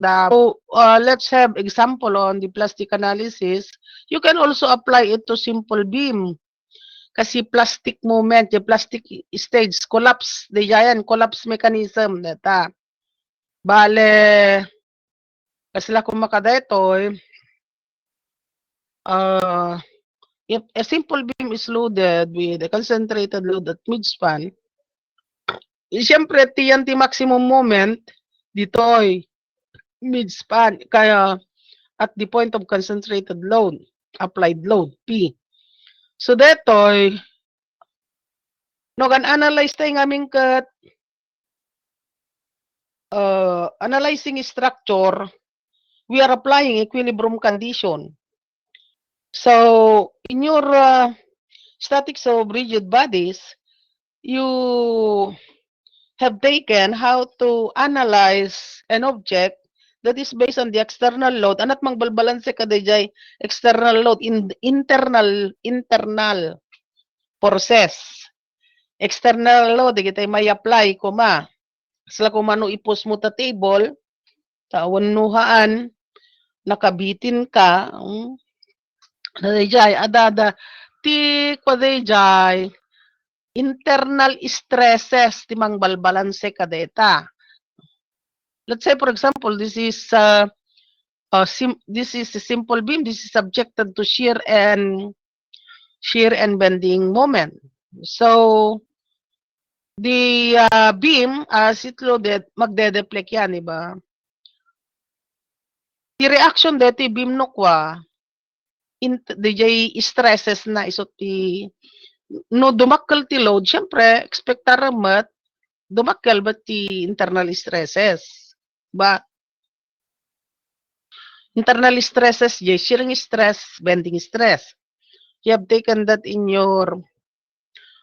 the, let's have example on the plastic analysis. You can also apply it to simple beam. Kasi plastic movement, the plastic stage, collapse, the giant collapse mechanism, data. Bale, kasi la kung makadetoy, if a simple beam is loaded with a concentrated load at midspan, siyempre, TNT maximum moment, ditoy, midspan, kaya at the point of concentrated load, applied load, P. So, detoy, no, kan analyze tayo ng aming kat, analyzing structure, we are applying equilibrium condition. So, in your statics of rigid bodies, you have taken how to analyze an object that is based on the external load. Anat magbalbalance ka dayjay external load, internal forces. External load, di kita may apply kuma. Sila kumano ipos mo ta table, tawanuhaan, nakabitin ka, dayjay, adada, ti kwa dayjay, internal stresses, timang balbalance ka data. Let's say, for example, this is a simple beam. This is subjected to shear and bending moment. So, the beam, as it loaded, magde-deflect yan, diba? The reaction dati beam no kwa, DJ stresses na isot ti, no dumakkel ti load, syempre, expectar mat, dumakkel ba ti internal stresses? Ba? Internal stresses, shearing stress, bending stress. You have taken that in your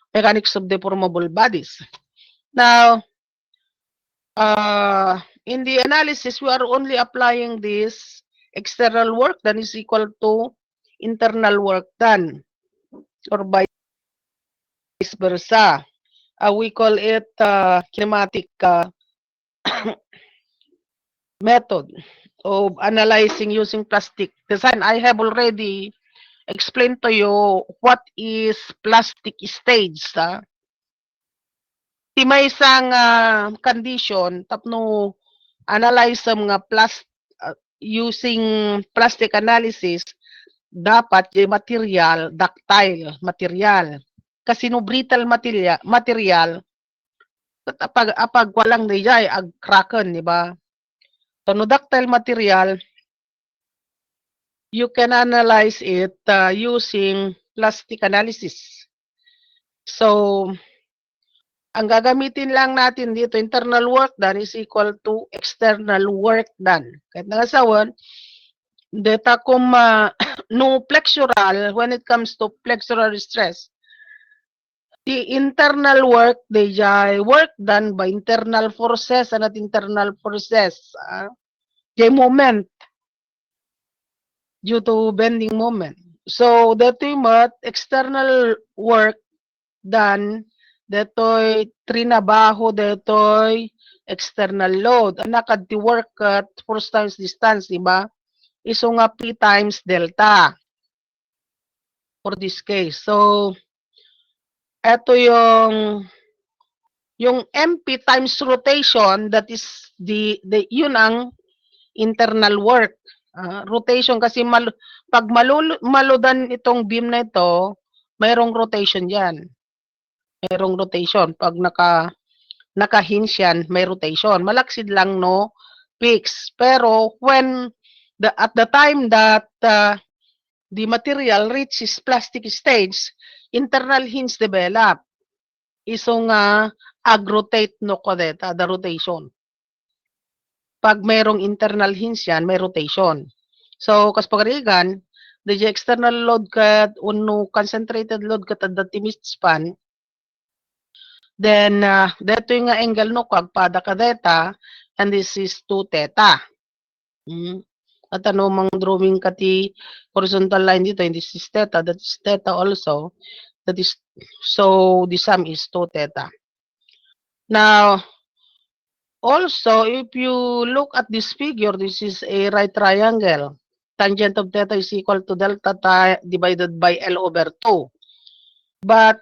mechanics of deformable bodies. Now, in the analysis, we are only applying this external work done is equal to internal work done, or vice versa. We call it kinematic method of analyzing using plastic design. I have already explained to you what is plastic stage. Ti may isang condition tapno analyze sa mga using plastic analysis, dapat yung material, ductile material. Kasi no brittle material, apag walang niyay, ag kraken, di ba? So, no ductile material, you can analyze it using plastic analysis. So, ang gagamitin lang natin dito, internal work done is equal to external work done. Kahit nangasawan, data kung no flexural, when it comes to flexural stress, the internal work, the work done by internal forces and at internal forces, the moment due to bending moment. So, dito yung external work done, detoy trinabaho, detoy external load. Anak at the work at force times distance, diba? Iso nga P times delta for this case. So, eto yung MP times rotation, that is yun ang internal work. Rotation kasi pag maludan itong beam na ito, mayroong rotation yan. Mayroong rotation. Pag naka-hinge yan, may rotation. Malaksid lang, no? Fix. Pero when at the time that the material reaches plastic stage, internal hinge develop. Iso nga ag-rotate no kodeta, the rotation. Pag mayroong internal hinge yan, may rotation. So, kas pagarigan, the external load kat uno concentrated load kat at the midspan, then dito yung angle no kagpada ka deta, and this is 2 theta. At ano mang drawing kati horizontal line dito, and this is theta, that is theta also. That is, so the sum is 2 theta. Now, Also, if you look at this figure, this is a right triangle. Tangent of theta is equal to delta divided by L over 2. But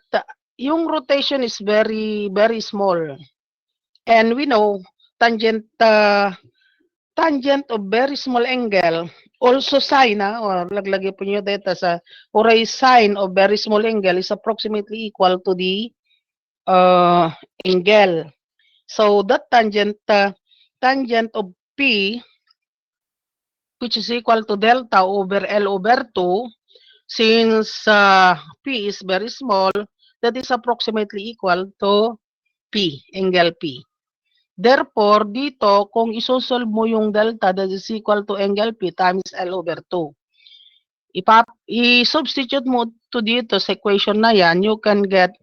yung rotation is very, very small. And we know tangent of very small angle, also sine, or laglagay po nyo theta sa, or a sine of very small angle is approximately equal to the angle. So that tangent of P, which is equal to delta over L over 2, since P is very small, that is approximately equal to P, angle P. Therefore, dito, kung isosolve mo yung delta, that is equal to angle P times L over 2. I-substitute mo to dito sa equation na yan, you can get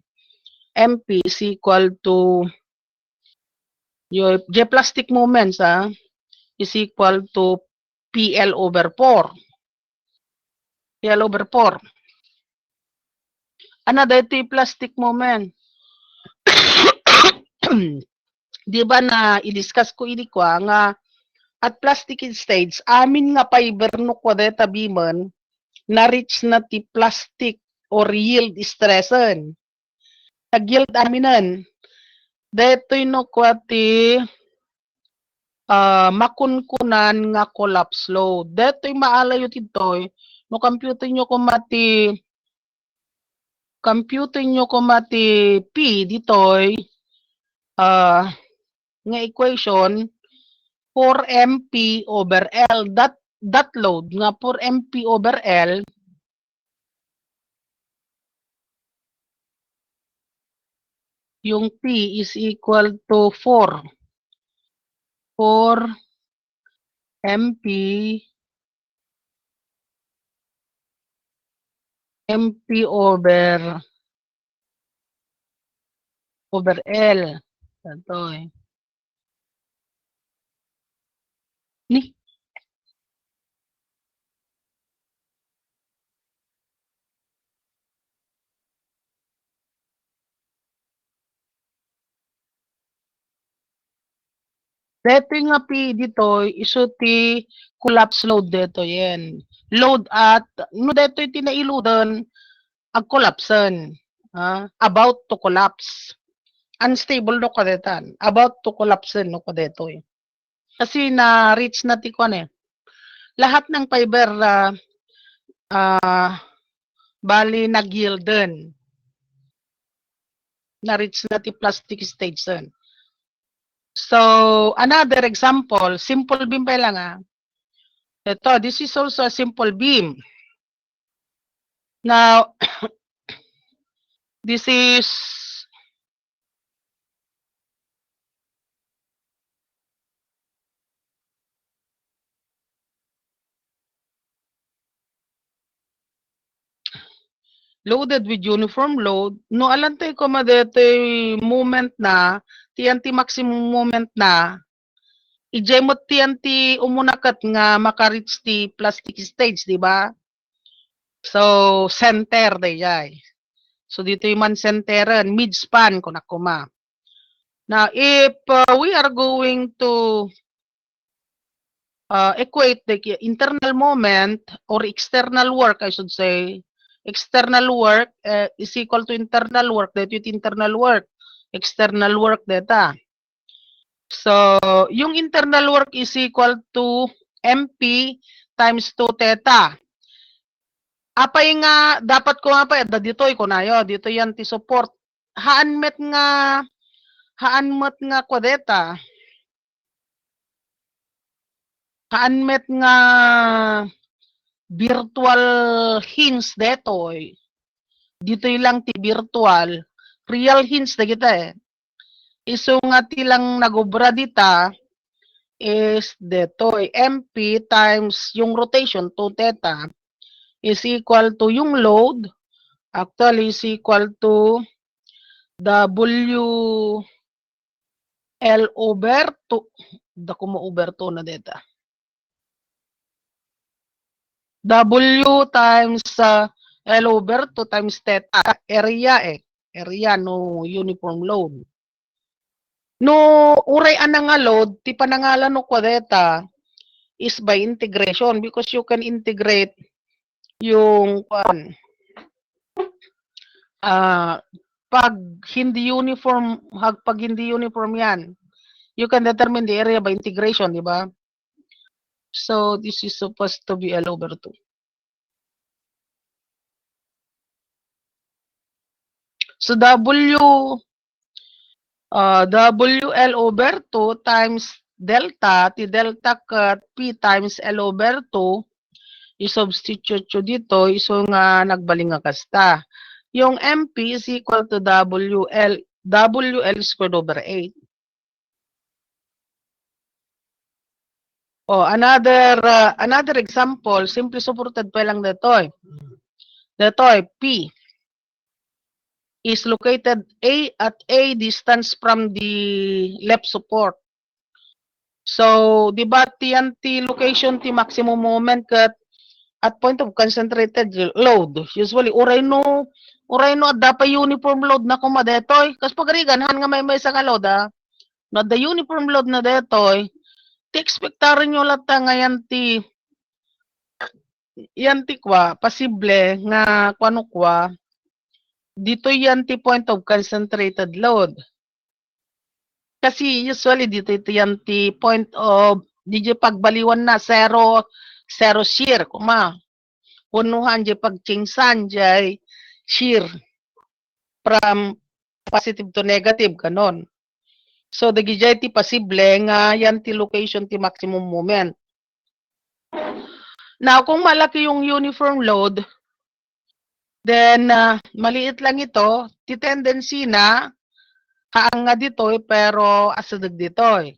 MP is equal to yung J plastic moments is equal to PL over 4. PL over 4. Another T plastic moment. Di ba na i-discuss ko ini ko nga at plastic stage amin nga fiber no kwadeta biman na reach na ti plastic or yield stressen. Nag-yield aminan. Detoy no kwati makunkunan nga collapse load. Detoy maalayo titoy no computer nyo ko mati P ditoy nga equation 4MP over L. That load nga 4MP over L yung P is equal to 4 MP over L. Ito Ni Dito nga P dito iso ti collapse load dito yan. Load at no dito tinailudan ag collapsen. About to collapse. Unstable no kadetan. About to collapse no kadeto. Kasi na reach na ti kon lahat ng fiber bali nag-yielden. Na reach na ti plastic stage sen. So, another example, simple beam pa lang Ito, this is also a simple beam. Now, this is loaded with uniform load. No alantay ko madete moment na, TNT maximum moment na, ijemot TNT umunakat nga maka-reach ti plastic stage, di ba? So, center dayay. So, dito yung man centeran, mid-span kung nakuma. Now, if we are going to equate the internal moment or external work, I should say, external work is equal to internal work, that yung internal work, external work data. So, yung internal work is equal to MP times 2 theta. Apay nga, dapat ko nga pa, dito ko na yo, dito yan ti support. Haanmet nga kwadeta. Haanmet nga virtual hints detoy. Dito lang ti virtual. Real hints na kita Iso nga tilang nagobra dita is detoy. MP times yung rotation 2 theta is equal to yung load. Actually is equal to W L over 2. Dako mo over 2 na data. W times L over 2 times theta. Area Area no uniform load. No uray ana nga load, ti panangalan no kwadeta is by integration because you can integrate yung ah pag hindi uniform yan, you can determine the area by integration, di ba? So this is supposed to be L over 2. So WL over 2 times delta, ti delta kat P times L over 2, i-substitute nyo dito, iso nga nagbaling nga kasta. Yung MP is equal to WL squared over 8. Oh, another example, simply supported pa lang detoy. Detoy, P is located at A distance from the left support. So, di ba ti location ti maximum moment at point of concentrated load. Usually, uray no adda pa uniform load na kuma detoy. Kas pagarigan, han nga may isa ka load no the uniform load na detoy, ti expectarin nyo lata nga yan ti kwa, pasible nga kwano kwa, dito yan ti point of concentrated load. Kasi usually dito yan ti point of, di pagbaliwan na, zero shear, kuma. Punuhan di pagchingsan di shear from positive to negative, kanon. So, dagijay ti pasible nga yan ti location ti maximum moment. Now, kung malaki yung uniform load, then maliit lang ito, ti tendency na kaang nga ditoy pero asadag ditoy.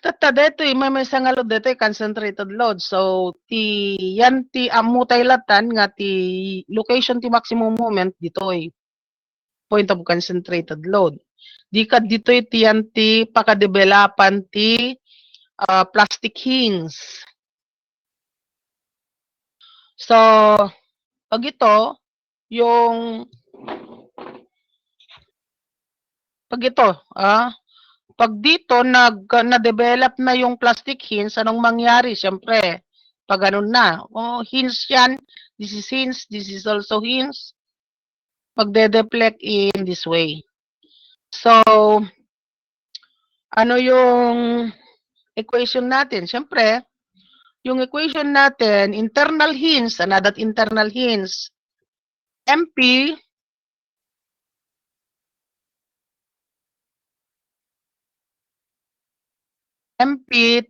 Tata detoy may nga load detoy concentrated load. So yan ti amutay latan nga ti location ti maximum moment ditoy point of concentrated load. Di kad ditoy ti yan ti pakadevelopan ti plastic hinge. So pag ito yung pag dito na-develop na yung plastic hinge, anong mangyari? Siyempre, pag ganun na, hinge yan, this is also hinge, magde-deflect in this way. So, ano yung equation natin? Siyempre, yung equation natin, internal hinge, another internal hinge, MP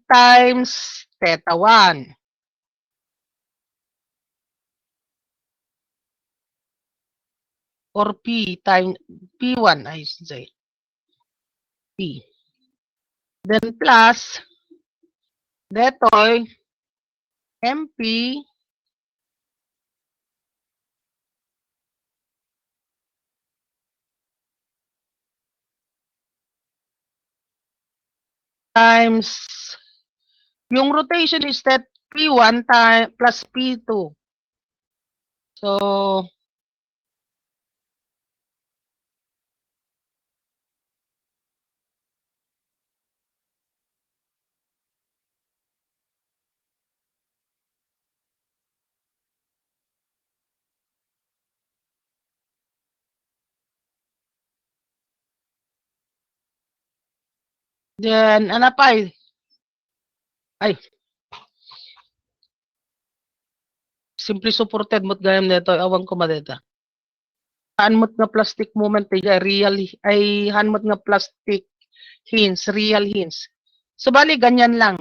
times theta 1. Or P times P1, I should say. P. Then plus detoy MP times yung rotation is that P1 plus P2. So, then, ano pa ay, simply supported mo't gayam nito, awang ko madeta. Hanmot nga plastic moment real, ay hanmot nga plastic hinge, real hinge. So, bali, ganyan lang.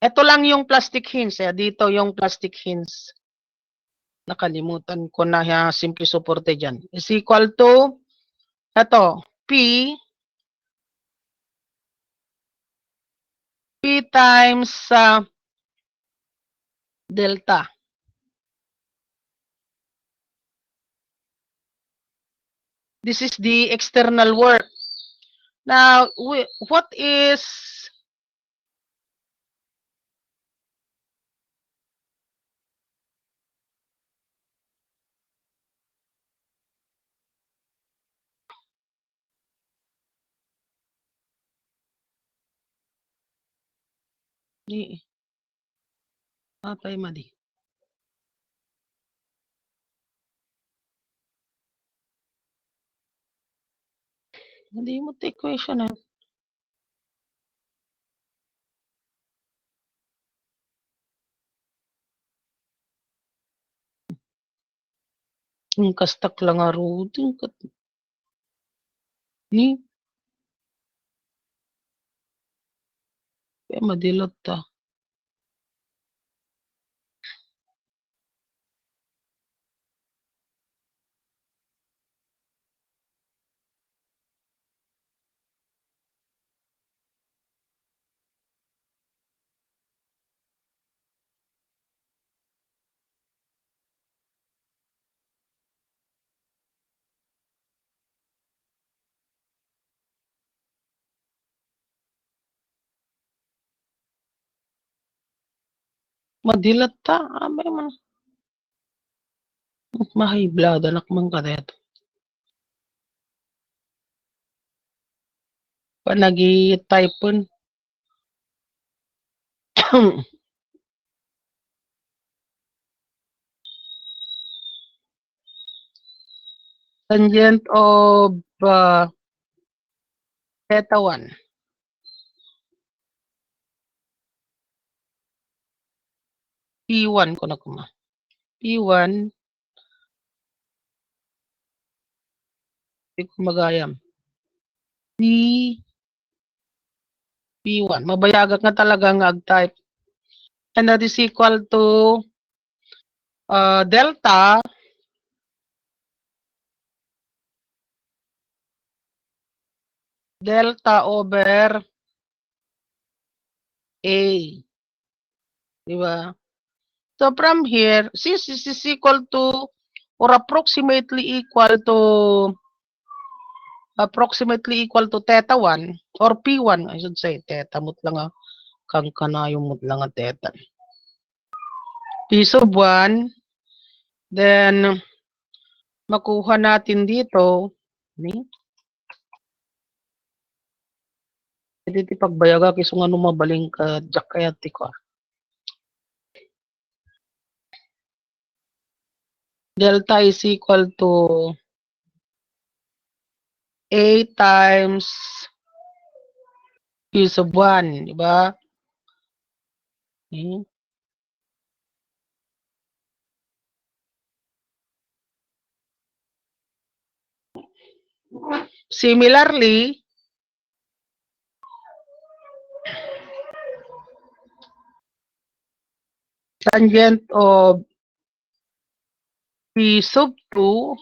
Ito lang yung plastic hinge, dito yung plastic hinge. Nakalimutan ko na simply supported dyan. Is equal to, ito, P times delta. This is the external work. Now, what is Di, patay madi. Hindi mo ta equation na. Yung kastak lang aro. Ni, kaya madilot ta. Madilat ta. Abay man. Mahiblad anak man ka dito. Panagi-typon. Tangent of theta 1. P1 ko na kuma. P1, hindi ko magayam. P1. Mabayagak nga talaga nga ag-type. And that is equal to delta over A. Diba? So from here, since this is equal to or approximately equal to theta 1 or P1, I should say. Theta mut lang kang kanayong mut lang theta. P sub 1, then makuha natin dito, Diti pagbayaga kiso nga mabaling ka jakayati ko. Delta is equal to A times P sub 1, di ba? Okay. Similarly, tangent of P sub 2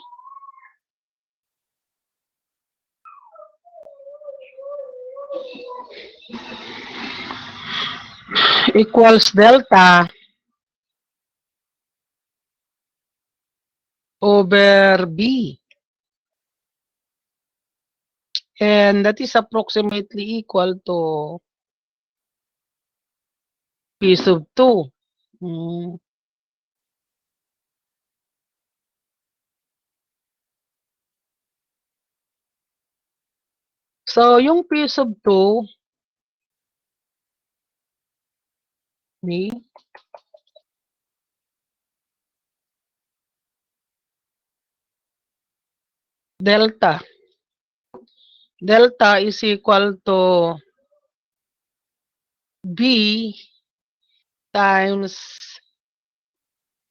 equals delta over B. And that is approximately equal to P sub 2. So, yung P sub 2, delta is equal to B times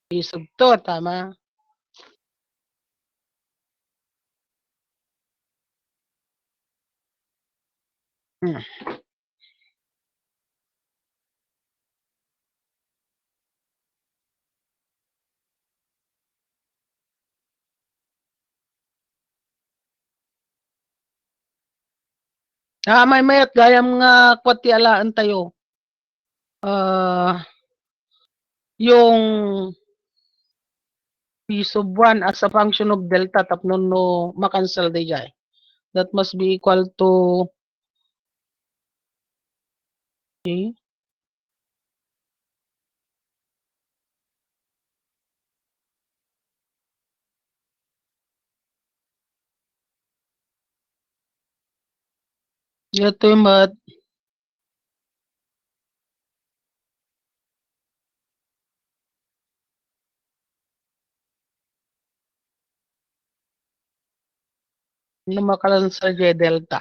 P sub 2, tama? May mayat gayam nga kwati alaan tayo. Yung P sub 1 as a function of delta tapnon no makancel day jay. That must be equal to okay. Ito yung Ano makalan sa J delta?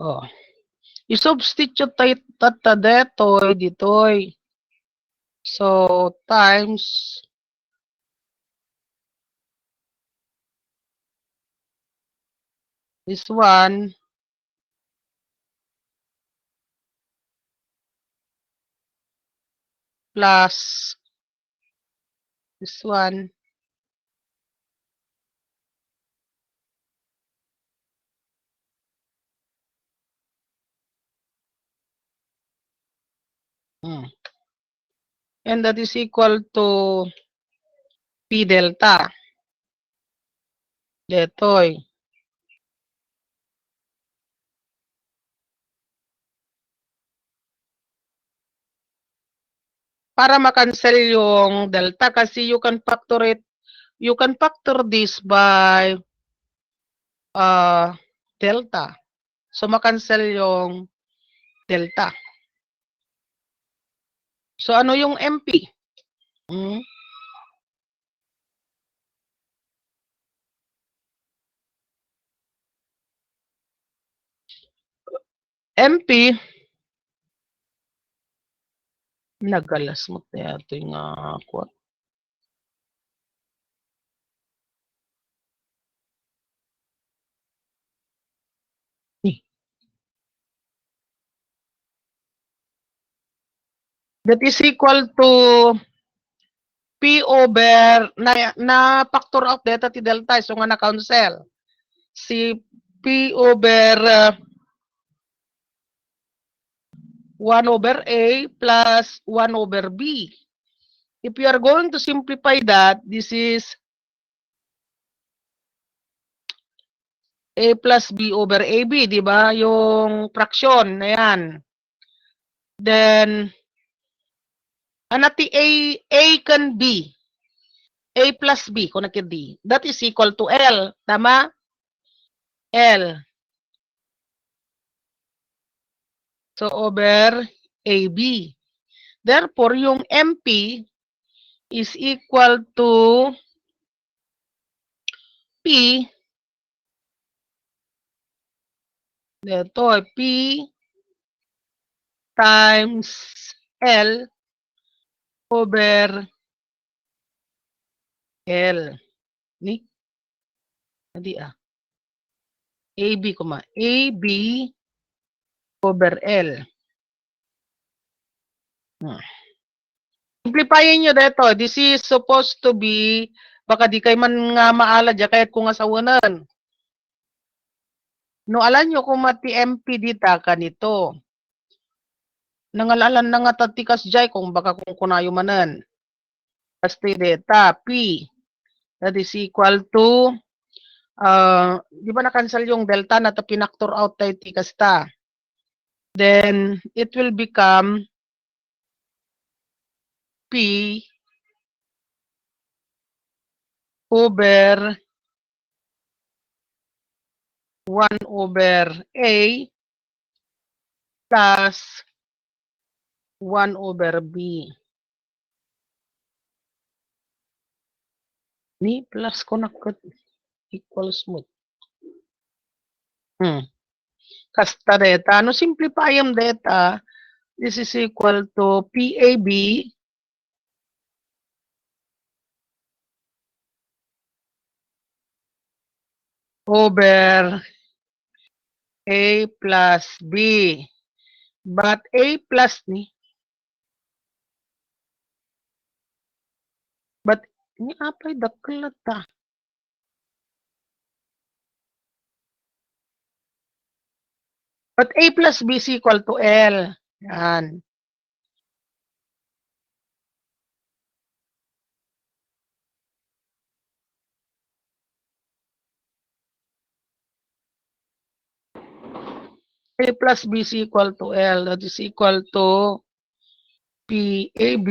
Oh. I-substitute tayo detoy ditoy. So, times this one plus this one. And that is equal to P delta. Detoy. Para makancel yung delta kasi you can factor this by delta. So makancel yung delta. So ano yung MP? MP nagalas mo tayo yung quote. That is equal to P over na factor out delta ti delta so nga na-cancel. Si P over 1 over A plus 1 over B. If you are going to simplify that, this is A plus B over AB, di ba? Yung fraction na yan. Then, anati A can B. A plus B, kung nakit D. That is equal to L. Tama? L. So, over AB. Therefore, yung MP is equal to P. Dito, P times L over L. Ni? Hindi AB, AB over L. Simplifyin nyo dito. This is supposed to be, baka di kay man nga maala dya kahit kung asawanan. No, alam nyo kung mati MP dita kanito. Nangalalan na nga tatikas jay kung baka kung kunayo manan. Pasti data, P. That is equal to, di ba na-cancel yung delta na pinactor out tayo tikas ta. Then, it will become P over 1 over A plus 1 over B. Ni plus ko na equals mo. Kasta data. No, simplify yung data. This is equal to PAB over A plus B. But A plus ni. But ni apay daklat ta. But A plus B is equal to L. Yan. A plus B is equal to L. That is equal to PAB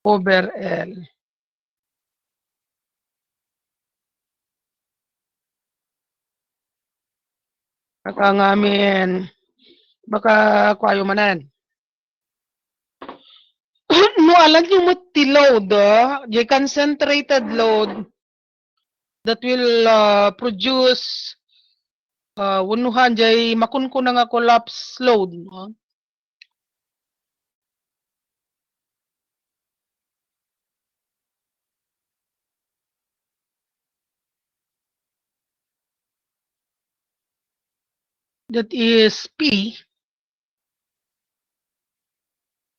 over L. Baka ngamin, baka kwayo manan. No, alam nyo mo ti load, the concentrated load that will produce unuhan jay makunko na nga collapse load. That is P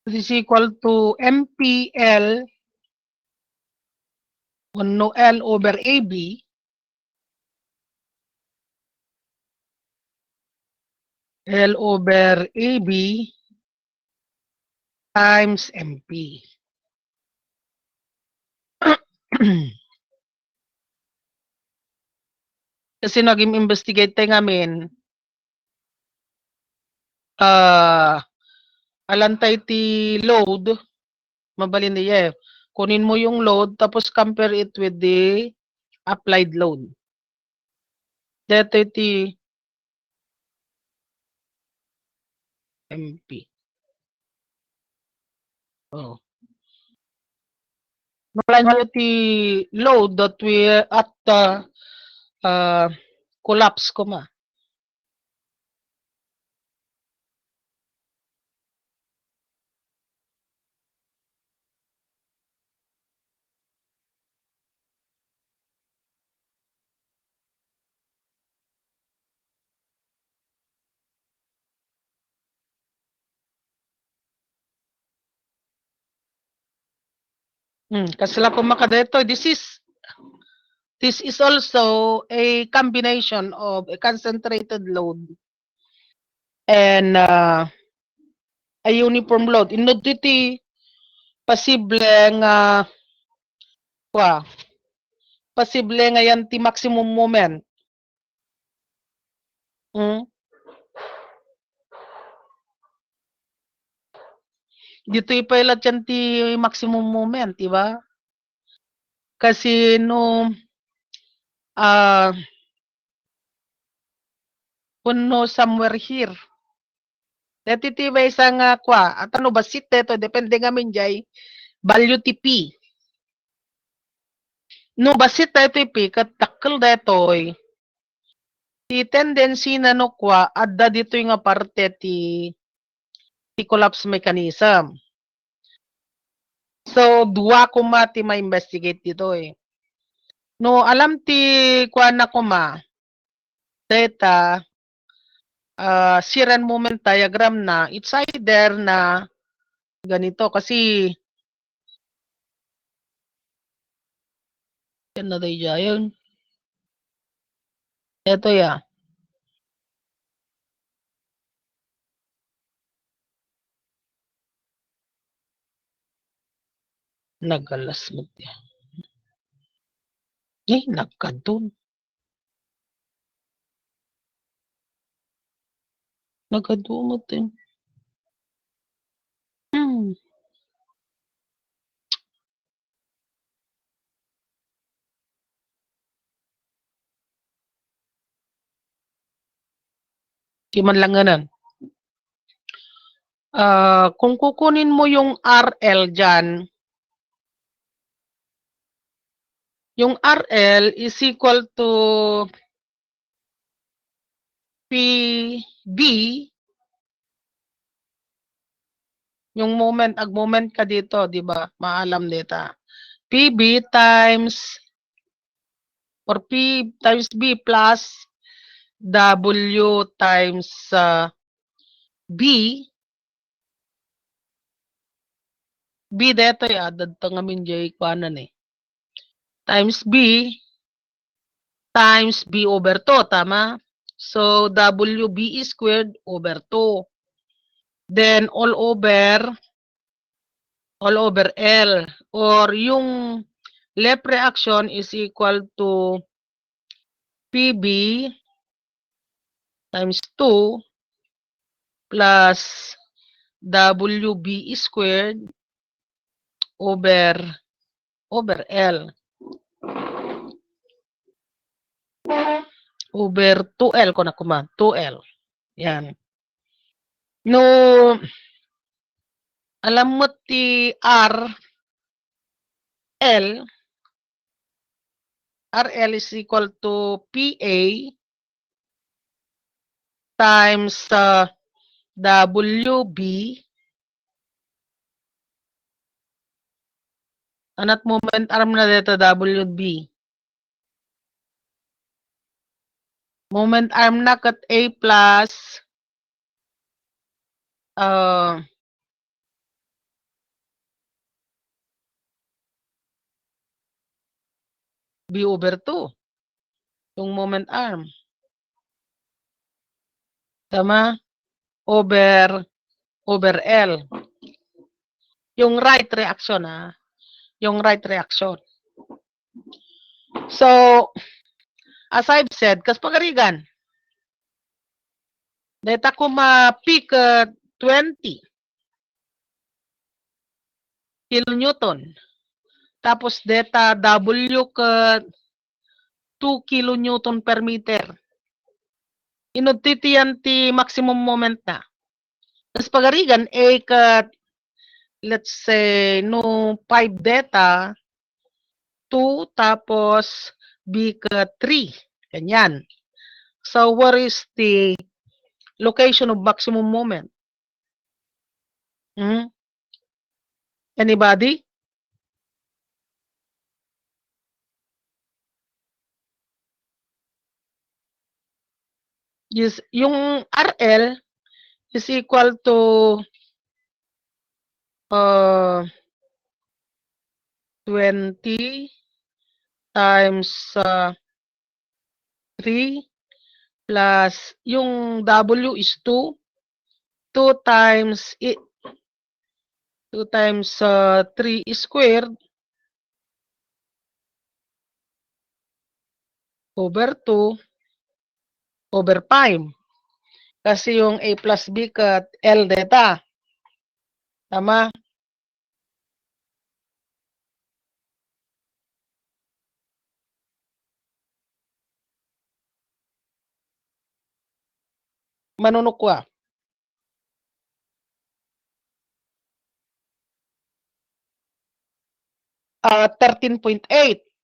is equal to MPL no L over AB L over AB times MP. Kasi nag-investigate tayo ngamin, alantay ti load, mabalin niya eh. Kunin mo yung load, tapos compare it with the applied load. Dito ti MP. Oh. Mabalin nyo ti load that we at collapse ko ma. Kasi lang kumaka dito, this is also a combination of a concentrated load and a uniform load. Inod iti posible nga posible nga yan ti maximum moment. Dito ipailat yan ti maximum moment, di ba? Kasi no kuno somewhere here. Dati ti ba isang at ano ba sit dito, depende nga min jay, value ti P. No basit dito P, katakkel dito ti tendency na no adda dito nga parte ti collapse mechanism. So, dua ko ti ma-investigate dito eh. No, alam ti na ko theta, shear and moment diagram na, it's either na ganito kasi yan na tayo dyan. Ito ya. Nagalas mo ti. Nagkadun. Nagkadumot din. Di man lang ganan. Kung kukunin mo yung RL dyan, yung RL is equal to PB, yung moment, moment ka dito, di ba? Maalam dito. PB times, or P times B plus W times B. B dito added to ngamin jay kwanan eh. Times B times B over 2, tama? So, WB squared over 2. Then, all over L. Or yung left reaction is equal to PB times 2 plus WB squared over L. Over 2L ko na kuma. 2L. Yan. No, Alam mo ti RL is equal to PA times WB. Anat moment arm na dito WB. Moment arm na kat A plus B over 2. Yung moment arm. Tama? Over L. Yung right reaction, ha? Yung right reaction. So, as I've said, kas pagarigan, data ko ma-peak 20 kilonewton. Tapos data W ka 2 kilonewton per meter. Inudtitiyan ti maximum moment na. Kas pagarigan, ka, let's say, no 5 data, 2 tapos B ka 3. Ganyan. So, what is the location of maximum moment? Anybody? Yes, yung RL is equal to 20 times 3 plus yung W is 2. 2 times 3 squared over 2 over 5. Kasi yung A plus B kat L data. Tama? Manunukwa. 13.8.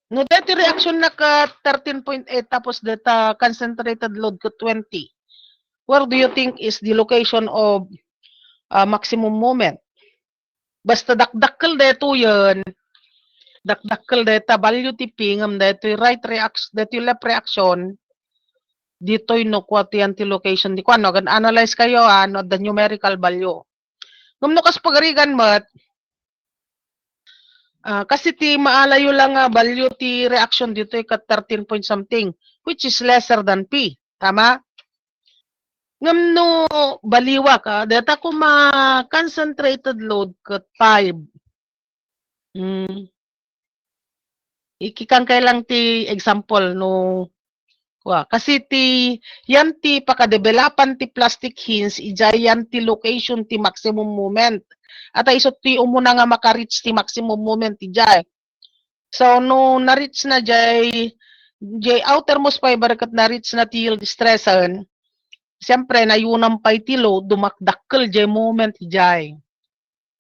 No, dati reaction na ka 13.8 tapos data concentrated load ka 20. Where do you think is the location of maximum moment? Basta dakdakkel deto yun. Dakdakkel data value tipping am deto right reaction, deto left reaction. Dito yung nakuha ti location di ko ano, gan analyze kayo ano the numerical value. Ngumno kas pagarigan mat, kasi ti maalayo lang value ti reaction dito ay 13 point something, which is lesser than P. Tama? Ngamno baliwa ka, data ko ma-concentrated load kat 5. Ikikang kailang ti example no. Kasi yan ti pakadevelopan ti plastic hinge, yan ti location ti maximum moment. At isot ti umuna nga maka-reach ti maximum moment ti jay. So, no na-reach na jay outermost fiber kat na-reach na ti yield stressan, siyempre, nayunang pa'y ti load, dumakdakkel jay moment ti jay.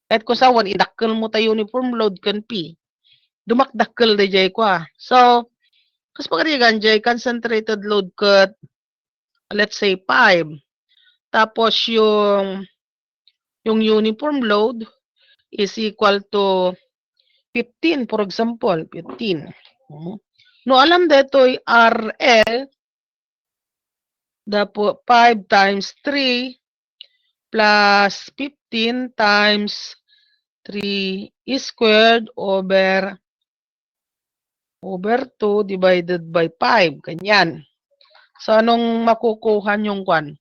Kahit ko sawan, idakkel mo tayo uniform load kan P. Dumakdakkel de jay kwa. So, kas pagarigan jay concentrated load kat, let's say 5. Tapos yung uniform load is equal to 15, for example, 15. No, alam deto'y RL, dapo 5 times 3 plus 15 times 3 squared over 2 divided by 5. Ganyan. So, anong makukuha yung kwan?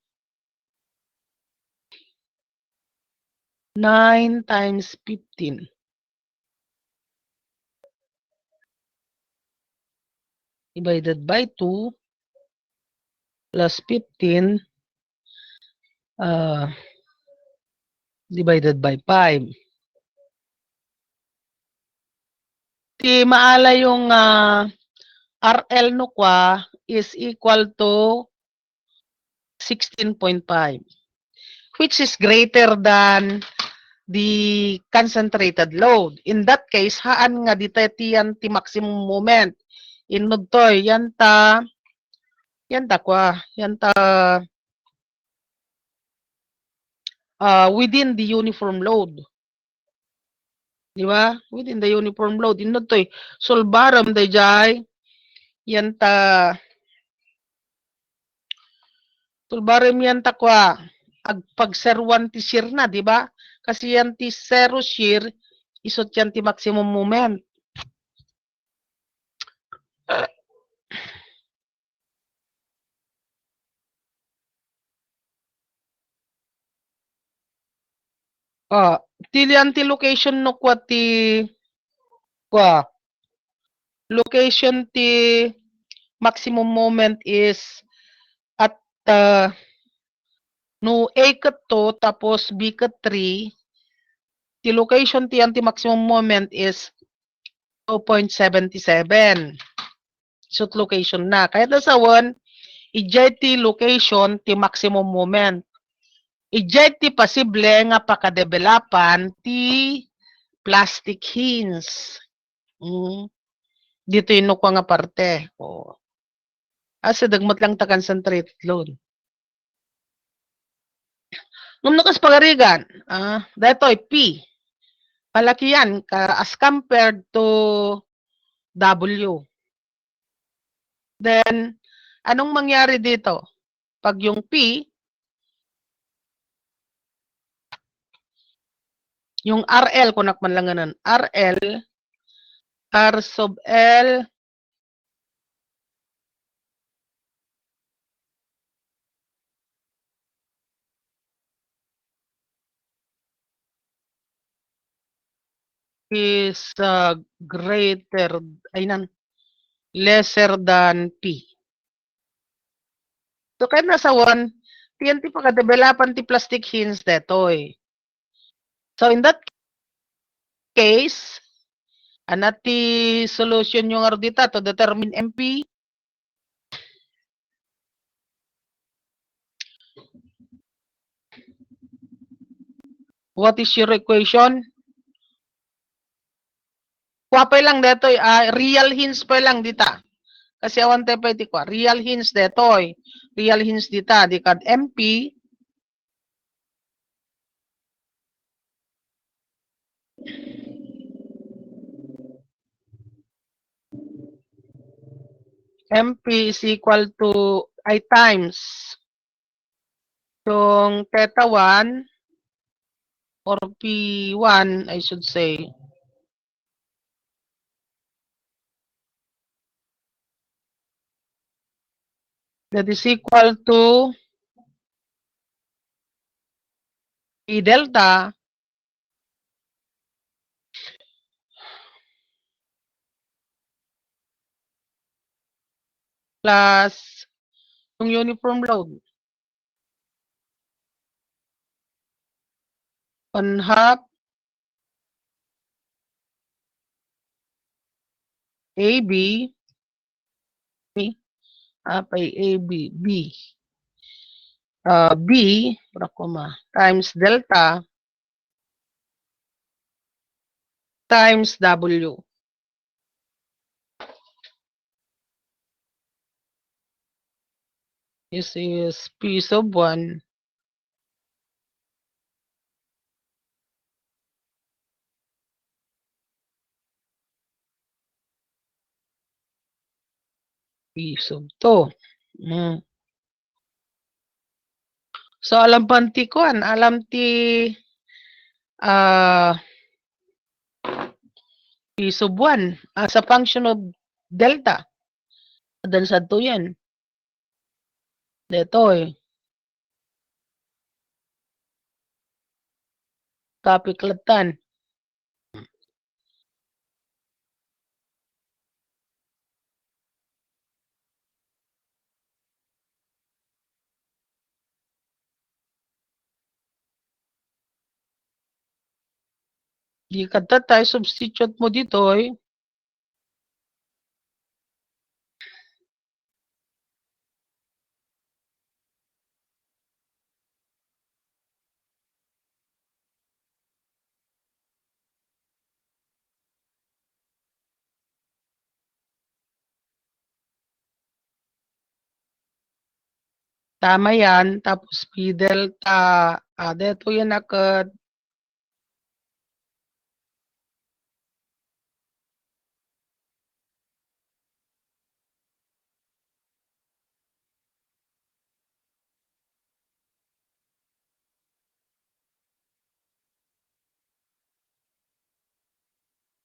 9 times 15. Divided by 2 plus 15 divided by 5. Ti maala yung RL no kwa is equal to 16.5, which is greater than the concentrated load. In that case, haan nga dito tiyan ti maximum moment. Inod toy, yan ta within the uniform load. Di ba? Within the uniform load. Inod toy, sulbaram dayjay, yan ta, sulbaram yan ta kwa, agpagserwan ti shear na, di ba? Kasi yan ti zero shear, isot yan ti maximum moment. Tilian ti location no kwa ti location ti maximum moment is at no A kat to tapos B kat 3, the location ti anti maximum moment is 2.77. So location na. Kaya sa 1, ijay ti location ti maximum moment. Ijay ti pasible nga pakadevelopan ti plastic hinge. Dito yun ko nga parte. Asa dagmat lang ta concentrated load. Nung nakas pagarigan, datoy P. Malaki yan as compared to W. Then, anong mangyari dito? Pag yung P, yung RL, kunak man lang ganun, RL, R sub L, is greater, lesser than P. So, kaya nasa 1, TNT pagka-developan ti plastic hinge detoy. So, in that case, anati solution yung ardita to determine MP. What is your equation? Kuwapay lang detoy, real hinge pa lang dita. Kasi awan tayo pa iti kwa, real hinge detoy. Real hinge dita, di kad MP, MP is equal to I times yung theta 1 or P1, I should say. That is equal to P delta plus yung uniform load. 1/2 AB B times delta times W. This is P sub 1 P sub 2. So, alam panti kuan, alam ti P sub 1 as a function of delta. Dan sa 2 yan. Dito kapiklatan. Di kata tayo substitute mo dito Tama yan. Tapos P delta. Dito yan agad.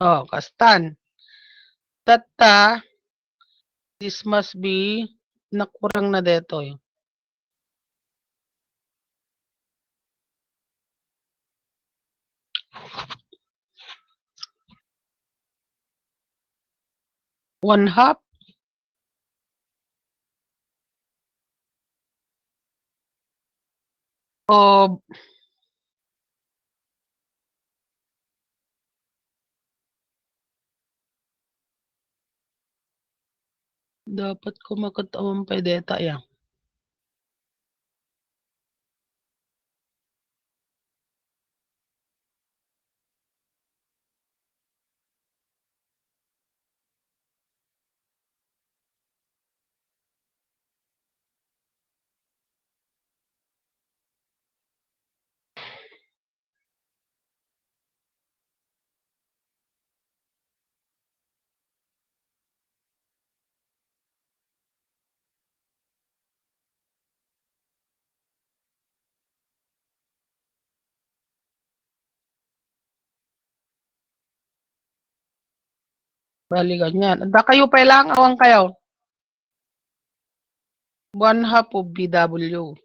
Oh, kastan. Tata, this must be nakurang na dito. 1/2 of dapat ko magkataon pa data yan. Bali ganyan. Anda kayo pa lang, awang kayo. 1/2 of BW.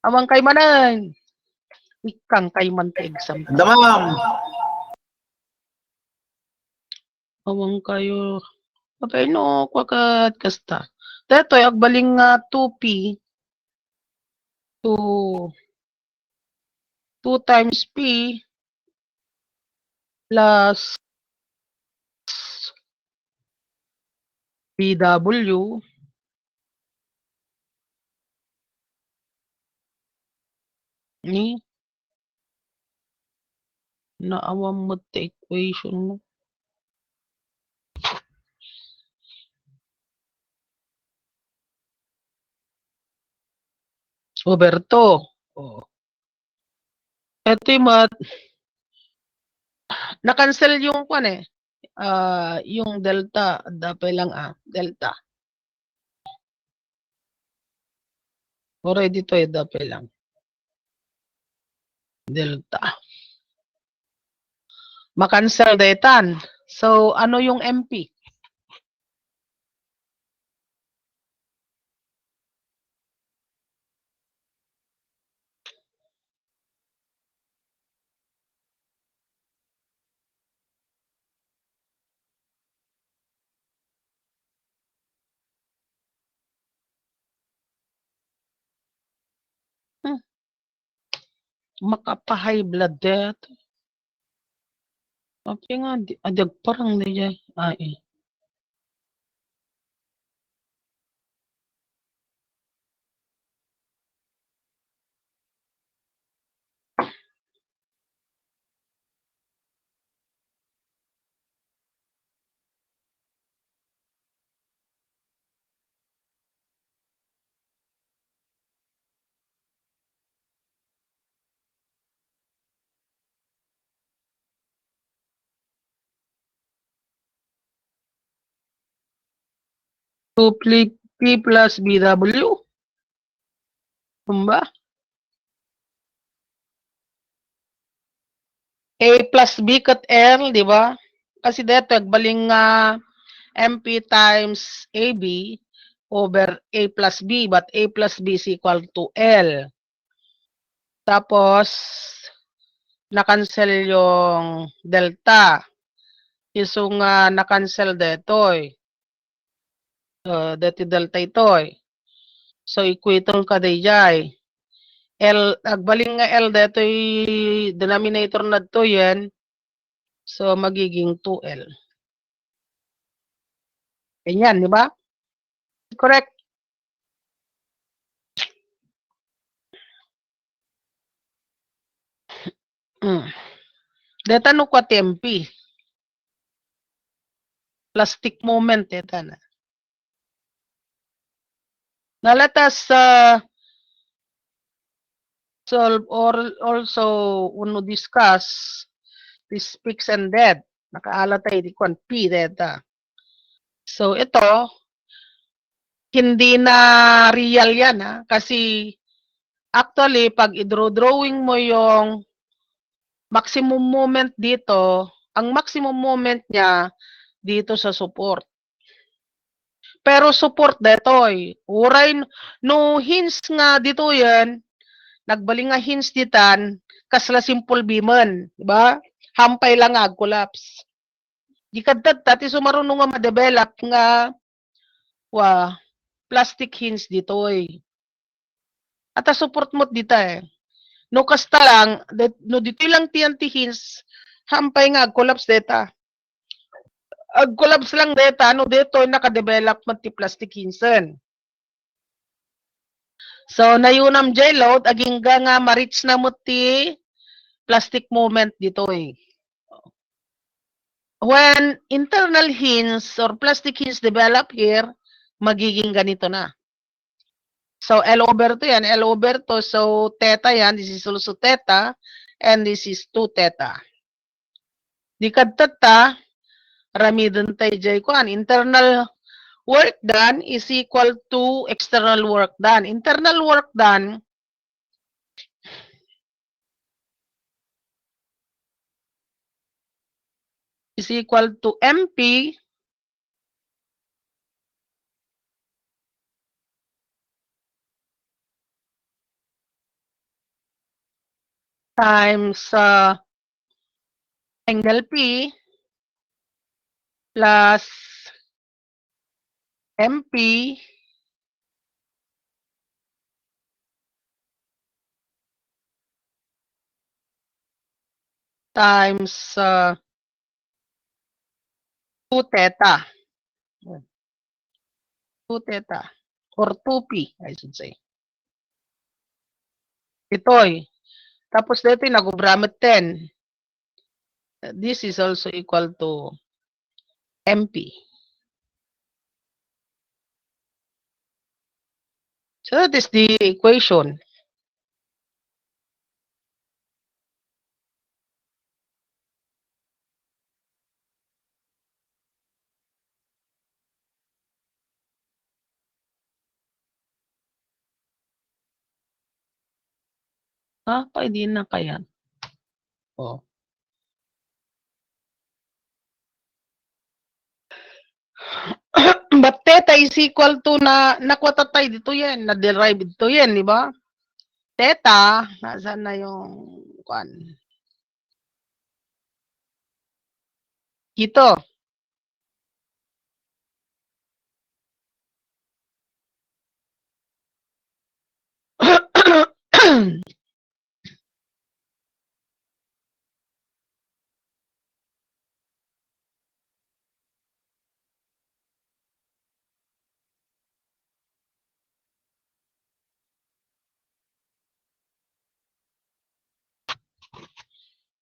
Awang kay manan. Ikang kay man ti exam. Damam. Awang kayo. Okay, no, kwakat kasta. Detoy, agbaling nga 2P to 2 times P plus BW ni naawang mo ti equation mo. Over 2. Oh. Ito yung na-cancel yung kwan eh. Yung delta, dapat lang delta. Already to eh, dapat lang. Delta. Ma-cancel datan. So, ano yung MP? Makapa-high blood death. Okay nga, adag parang niya. Ay. So, P plus BW. Kumba? A plus B kat L, di ba? Kasi dito, baling MP times AB over A plus B, but A plus B is equal to L. Tapos, na-cancel yung delta. Iso nga na-cancel dito eh. Dito delta ito eh. So, equator ka dayjay. L, agbaling nga L dito denominator na to yan. So, magiging 2L. Ganyan, di ba? Correct. Data no kwa tempi. Plastic moment data na. Nalatas sa solve or also uno discuss this fixed and dead. Nakaalatay di kwan P data. So ito, hindi na real yan ha. Kasi actually, pag i-drawing mo yung maximum moment dito, ang maximum moment niya dito sa support. Pero support detoy. Uray no hints nga dito yan, nagbali nga hints ditan, kasla simple biman, di ba? Hampay lang ag collapse. Di kadtat dati sumarunong nga ma-develop nga plastic hints ditoy. At support mo dita eh. No kasta lang, no dito lang TNT hints, hampay nga ag collapse data. Ag collapse lang data, no dito naka-develop ti plastic hinsen. So, nayunam J-load, aging nga ma-reach na mo ti plastic moment dito eh. When internal hints or plastic hints develop here, magiging ganito na. So, L over 2 yan, L over 2. So, theta yan, this is also theta, and this is 2 theta. Di kadtata, ramidon tayo J ko, internal work done is equal to external work done. Internal work done is equal to MP times angle P plus MP times 2 theta. 2 theta or 2P, I should say. Ito'y. Tapos dito nag-ubramit 10. This is also equal to MP. So that is the equation. Pwede na kaya. Oh. But theta is equal to nakuha tayo dito yan, na-derive dito yan, di ba? Theta, nasaan na yung kwan? Dito.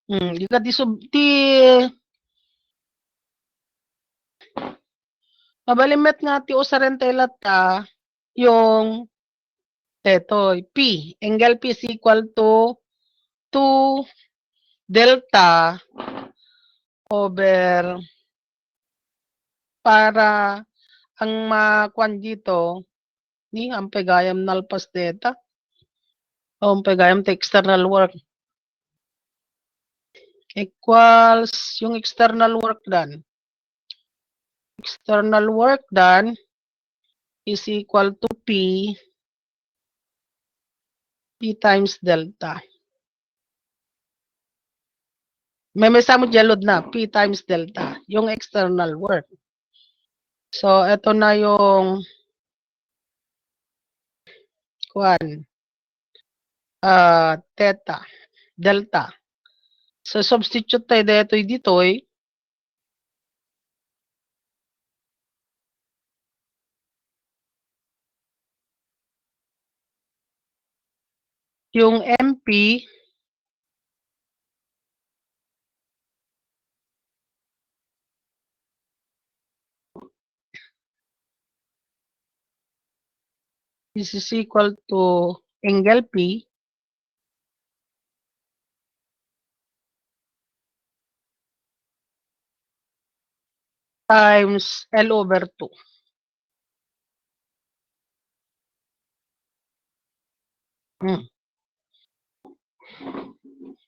Juga di mabalimet nga ti usarentela ta yung tetoy P. Angle P is equal to 2 delta over para ang makwan dito ni ang pagayam nalpas data o ang pagayam ta external work equals yung external work done. External work done is equal to P times delta. May sa mo jalod na, P times delta, yung external work. So, ito na yung kwan, theta, delta. So, substitute tayo dito'y yung MP this is equal to angle P times L over 2.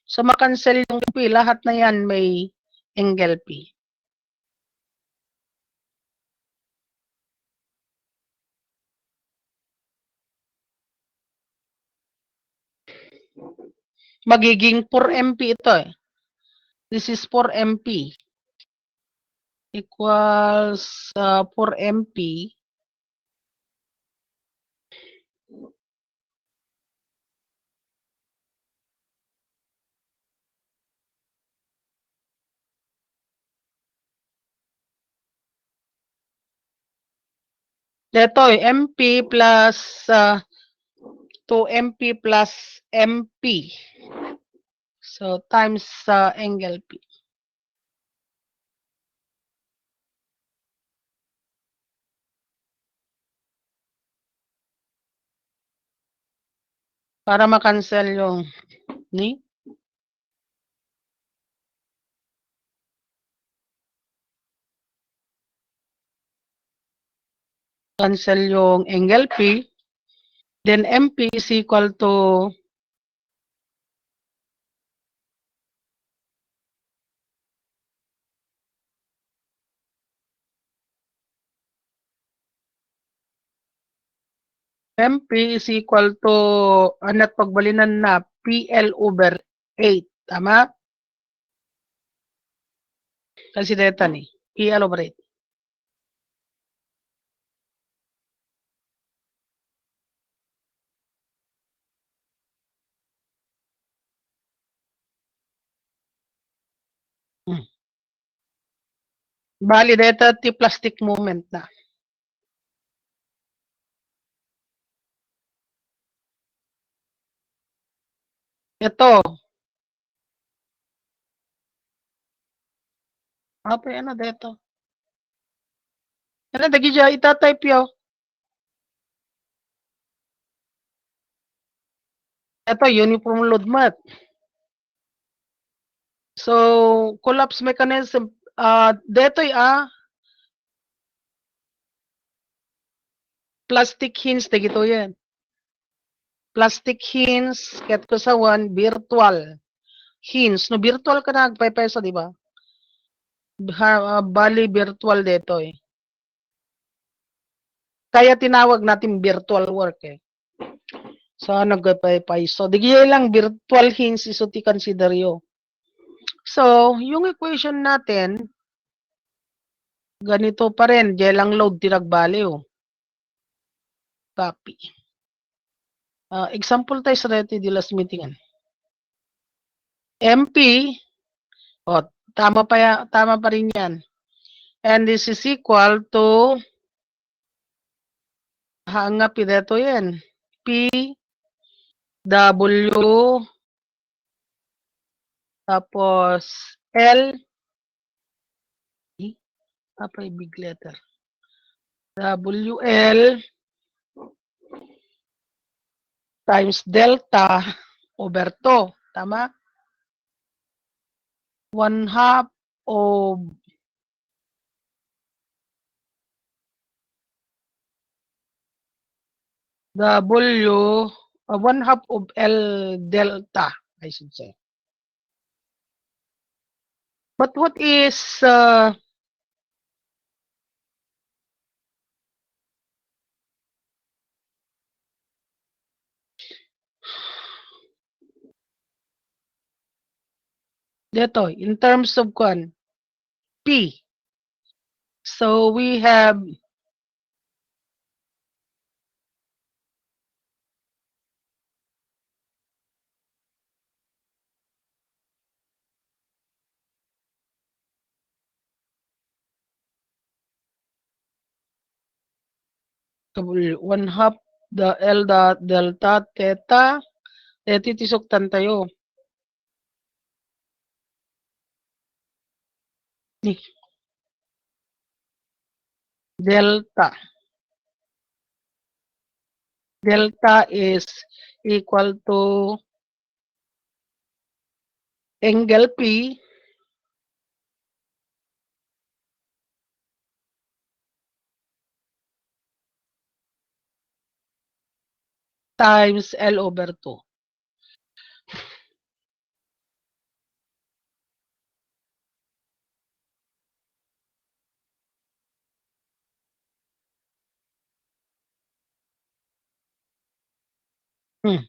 So, makancel yung P. Lahat na yan may angle P. Magiging 4MP ito eh. This is 4MP. Equals 4MP. Ito eh, MP plus 2MP plus MP. So, times angle P. Para makancel yung ni. Cancel yung angle P. Then MP is equal to MP is equal to at pagbalinan na PL over 8. Tama? Kasi data ni. PL over 8. Bali, data ti plastic movement na. Ito. Apa yan na dito? Ano, dagi dyan, itatype yo. Ito, uniform load mat. So, collapse mechanism. Dito plastic hinge, dagito yan. Plastic hinge, ket ko sa one, virtual hinge. No, virtual ka na, nagpapesa, di ba? Bali, virtual dito eh. Kaya tinawag natin virtual work eh. So, nagpapay. So, digay lang virtual hinge iso ti consider yo. So, yung equation natin, ganito pa rin. Diyan lang load tinagbali oh. Copy. Example tayo sa ready di last meeting. MP, tama pa rin yan. And this is equal to, hangap ito yan. P, W, tapos L, apa yung big letter? WL times delta over 2. Tama? 1/2 of W, 1/2 of L delta, I should say. But what is dito, in terms of P. So we have one half the L dot delta theta. Titisuktan tayo. Delta. Delta is equal to angle P times L over 2. Hmm.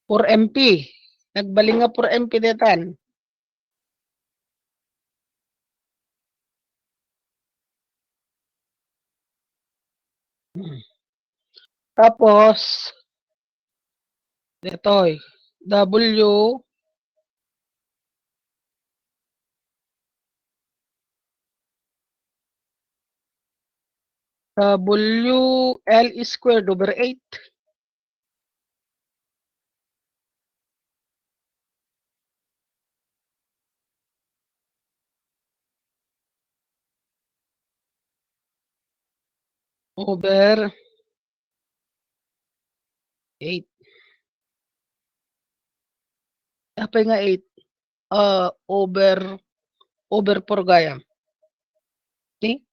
For MP. Nagbaling nga for MP detan. Tapos, detoy. W L squared over 8. Over 8. Apa nga 8? Over 4 gaya. Ni?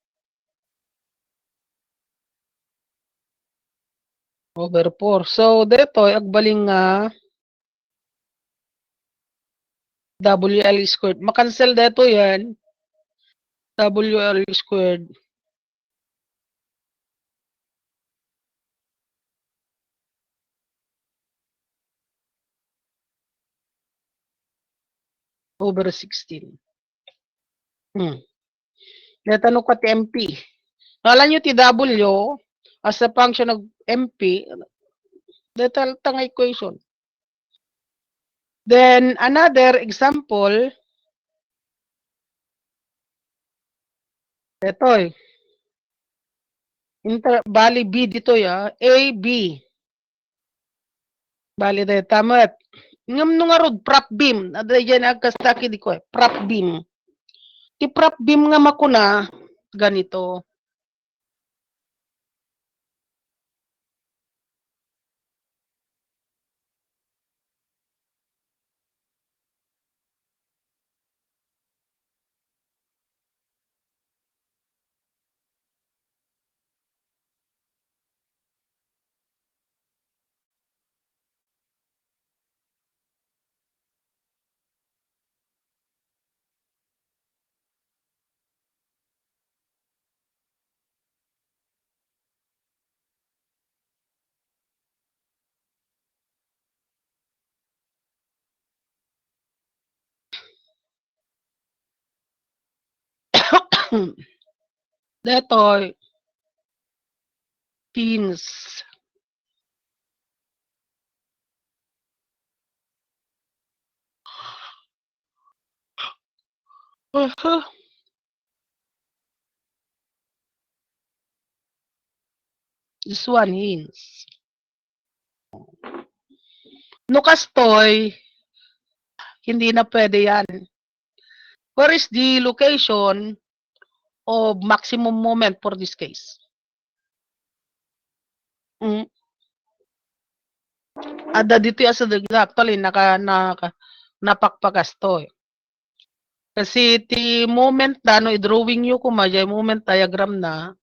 Over 4. So, detoy, agbaling nga WL squared. Makancel dito yan. WL squared. Over 16. Natanong ko ti MP. Kala nyo ti W as a function of MP, dito tang equation. Then, another example, ito bali B dito ya, A, B. Bali dito, tamat. Ngam nung arod, prop beam. Ada dyan agkastaki di ko prop beam. Ti prop beam nga makuna, ganito. Dito, pins. This one hints. No kastoy, hindi na pwede yan. Where is the location of maximum moment for this case? Ada dito yung asa actually napakpakasto. Kasi ti moment na no i-drawing nyo kumadya moment diagram na.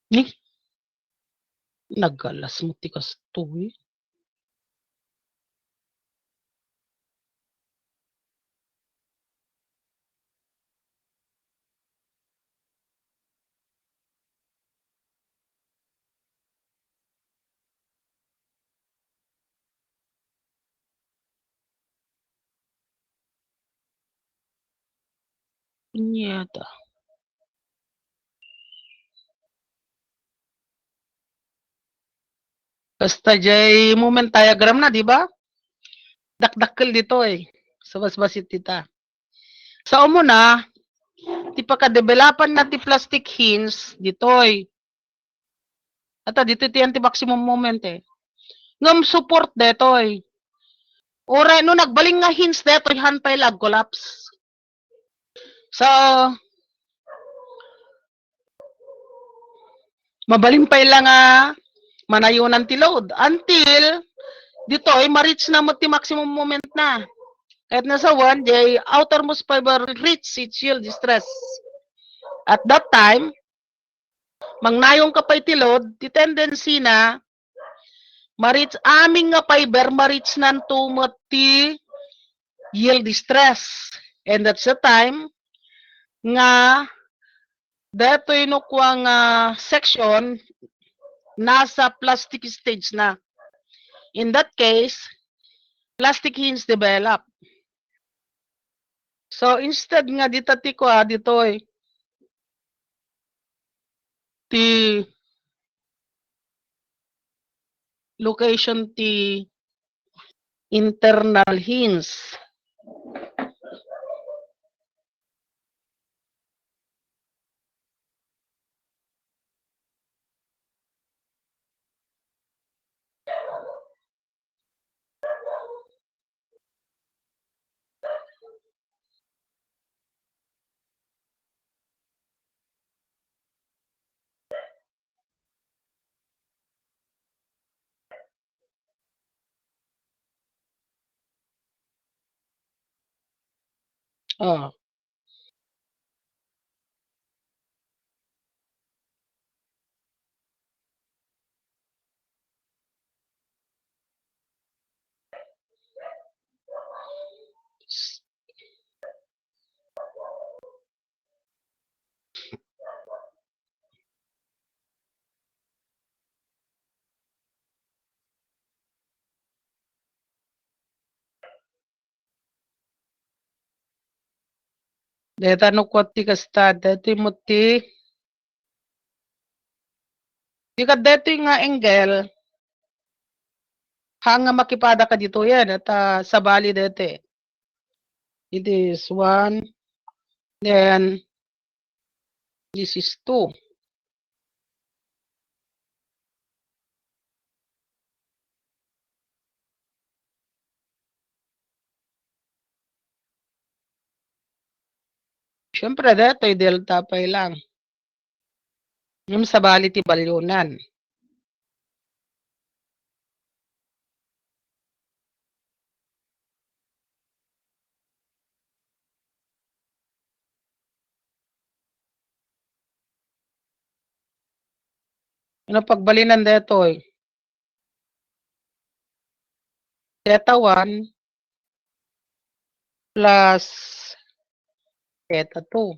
Ni nagalas mo ti kasto eh. Nyata. Basta jay moment diagram na, di ba? dakdakkel ditoy sa basbasit tita. Sa umo na, ti pagka-developan na ti plastic hinge ditoy. Ata dito ti anti maximum moment eh. Ngam support detoy. Ora no nagbaling nga hinge detoy hanpay lag collapse. So mabalimpay lang nga manayunan ti load until ditoy ma-reach na mo ti maximum moment na. Kahit nasa 1, the outermost fiber reach its yield stress. At that time, mangnayong kapay ti load, ti tendency na ma-reach aming nga fiber, ma-reach nan tumot ti yield stress. And that's the time nga detoy no kwa nga section nasa plastic stage na. In that case, plastic hinge develop. So instead nga ditati ko ditoy ti location ti internal hinge. Oh. Deta no kwat ti kasta, deti mo ti deto nga angle, hanga makipada ka dito yan, at sa bali dete. It is 1, then this is 2. Siyempre, deto'y delta pay lang. Yung sa bali ti balyunan. Ano pagbalinan deto'y? Theta 1 plus theta 2.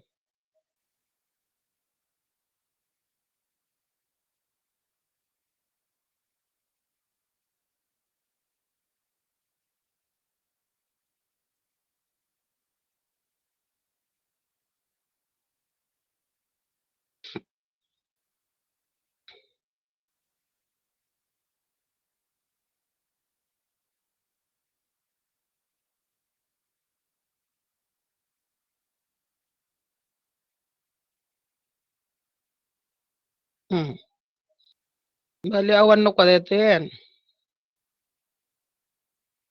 Bali awan no ka dito yan.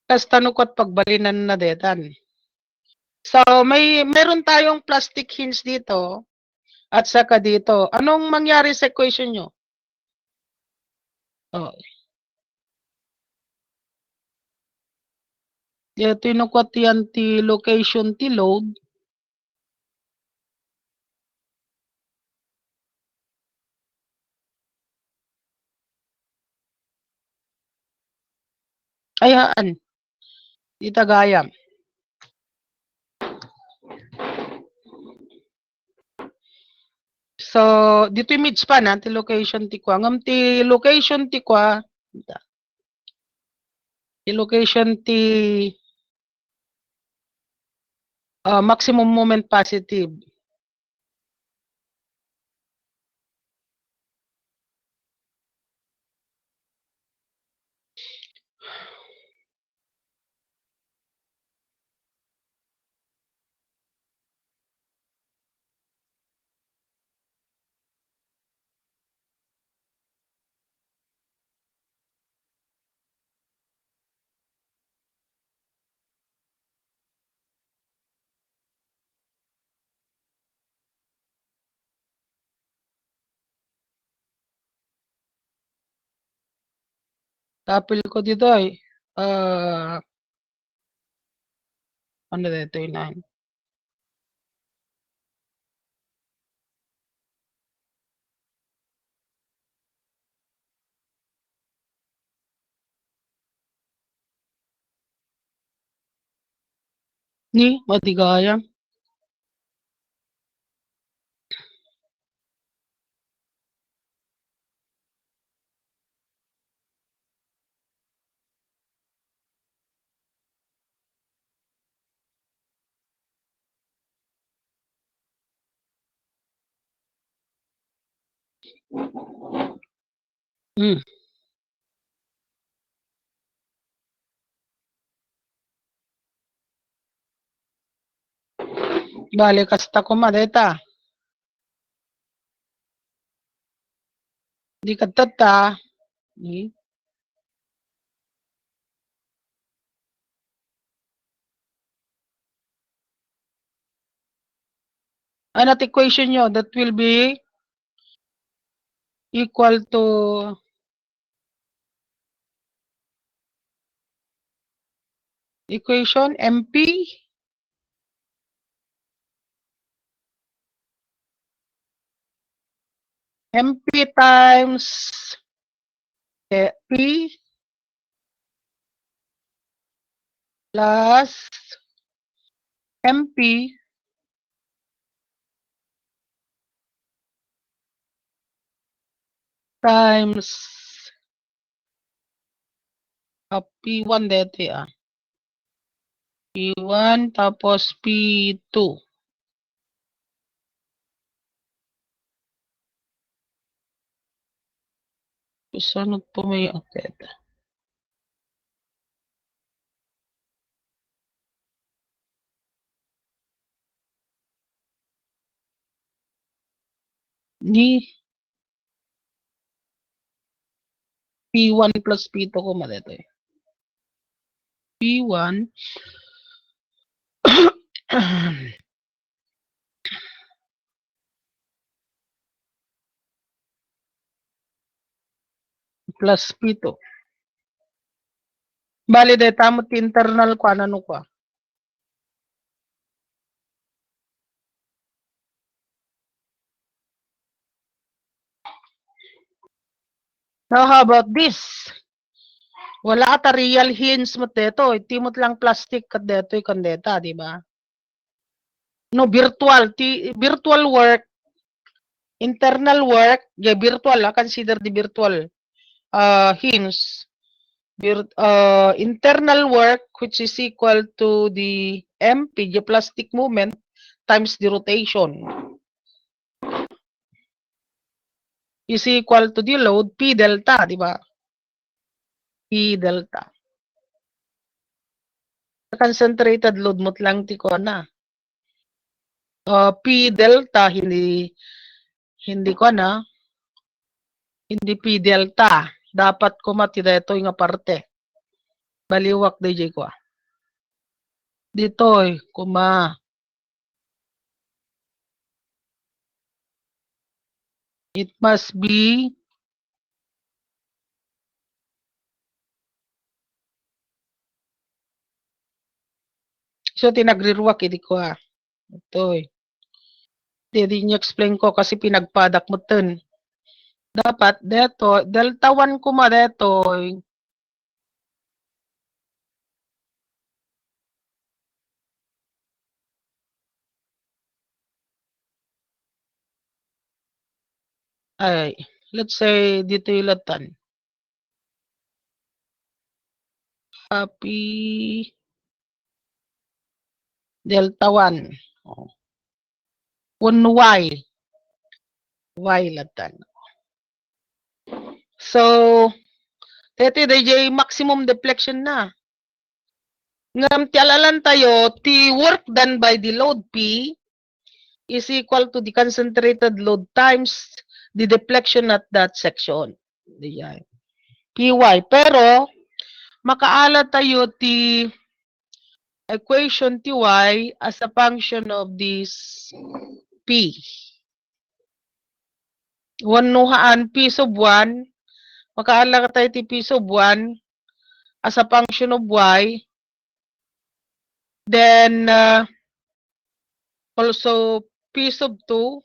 Kasta no kat pagbalinan na detan. So meron tayong plastic hinge dito at saka dito. Anong mangyari sa equation nyo? Oh. Dito inukwat yan ti location ti load. Ayaan. Itagayam. So, dito yung midspan ti location ti kwa. Ngam ti location ti kwa, ti location ti maximum moment positive. Tapil ko dito ay, ano dito yun ay? Ni, matigayang. Hmm. Bale, kasta ko madeta. Di katata. Ni. Anot equation nyo? That will be equal to equation MP times P plus MP times P1 dito ah. P1 tapos P2. Saan po may okay. Ni P1 plus P2 ko malito eh. P1 plus P2. Bali dito tamot internal ko ano ko. Now how about this? Wala ata real hints mo dito. Timot lang plastic kat dito yung kandeta, di ba? No, virtual. Virtual work, internal work, yeah, virtual, consider the virtual hints. Internal work, which is equal to the MP, the plastic movement, times the rotation. Is equal to the load, P delta, di ba? P delta. Concentrated load mo lang ti ko na. P delta, hindi ko na. Hindi P delta. Dapat ko matida ito yung parte. Baliwak DJ ko. Dito kuma. It must be so tinagriruwak hindi ko Ito Hindi niya explain ko kasi pinagpadak mo ten. Dapat dito, delta 1 kuma dito. Ay, let's say dito yung latan. Happy delta 1. Oh. 1y. Y latan. So, dito DJ maximum deflection na. Ngam ti alalan tayo, ti work done by the load P is equal to the concentrated load times the deflection at that section. Diyan. PY. Pero, makaala tayo ti equation ty as a function of this P. Wanuhaan P sub 1 makaala ka tayo ti p sub 1 as a function of y, then also p sub 2,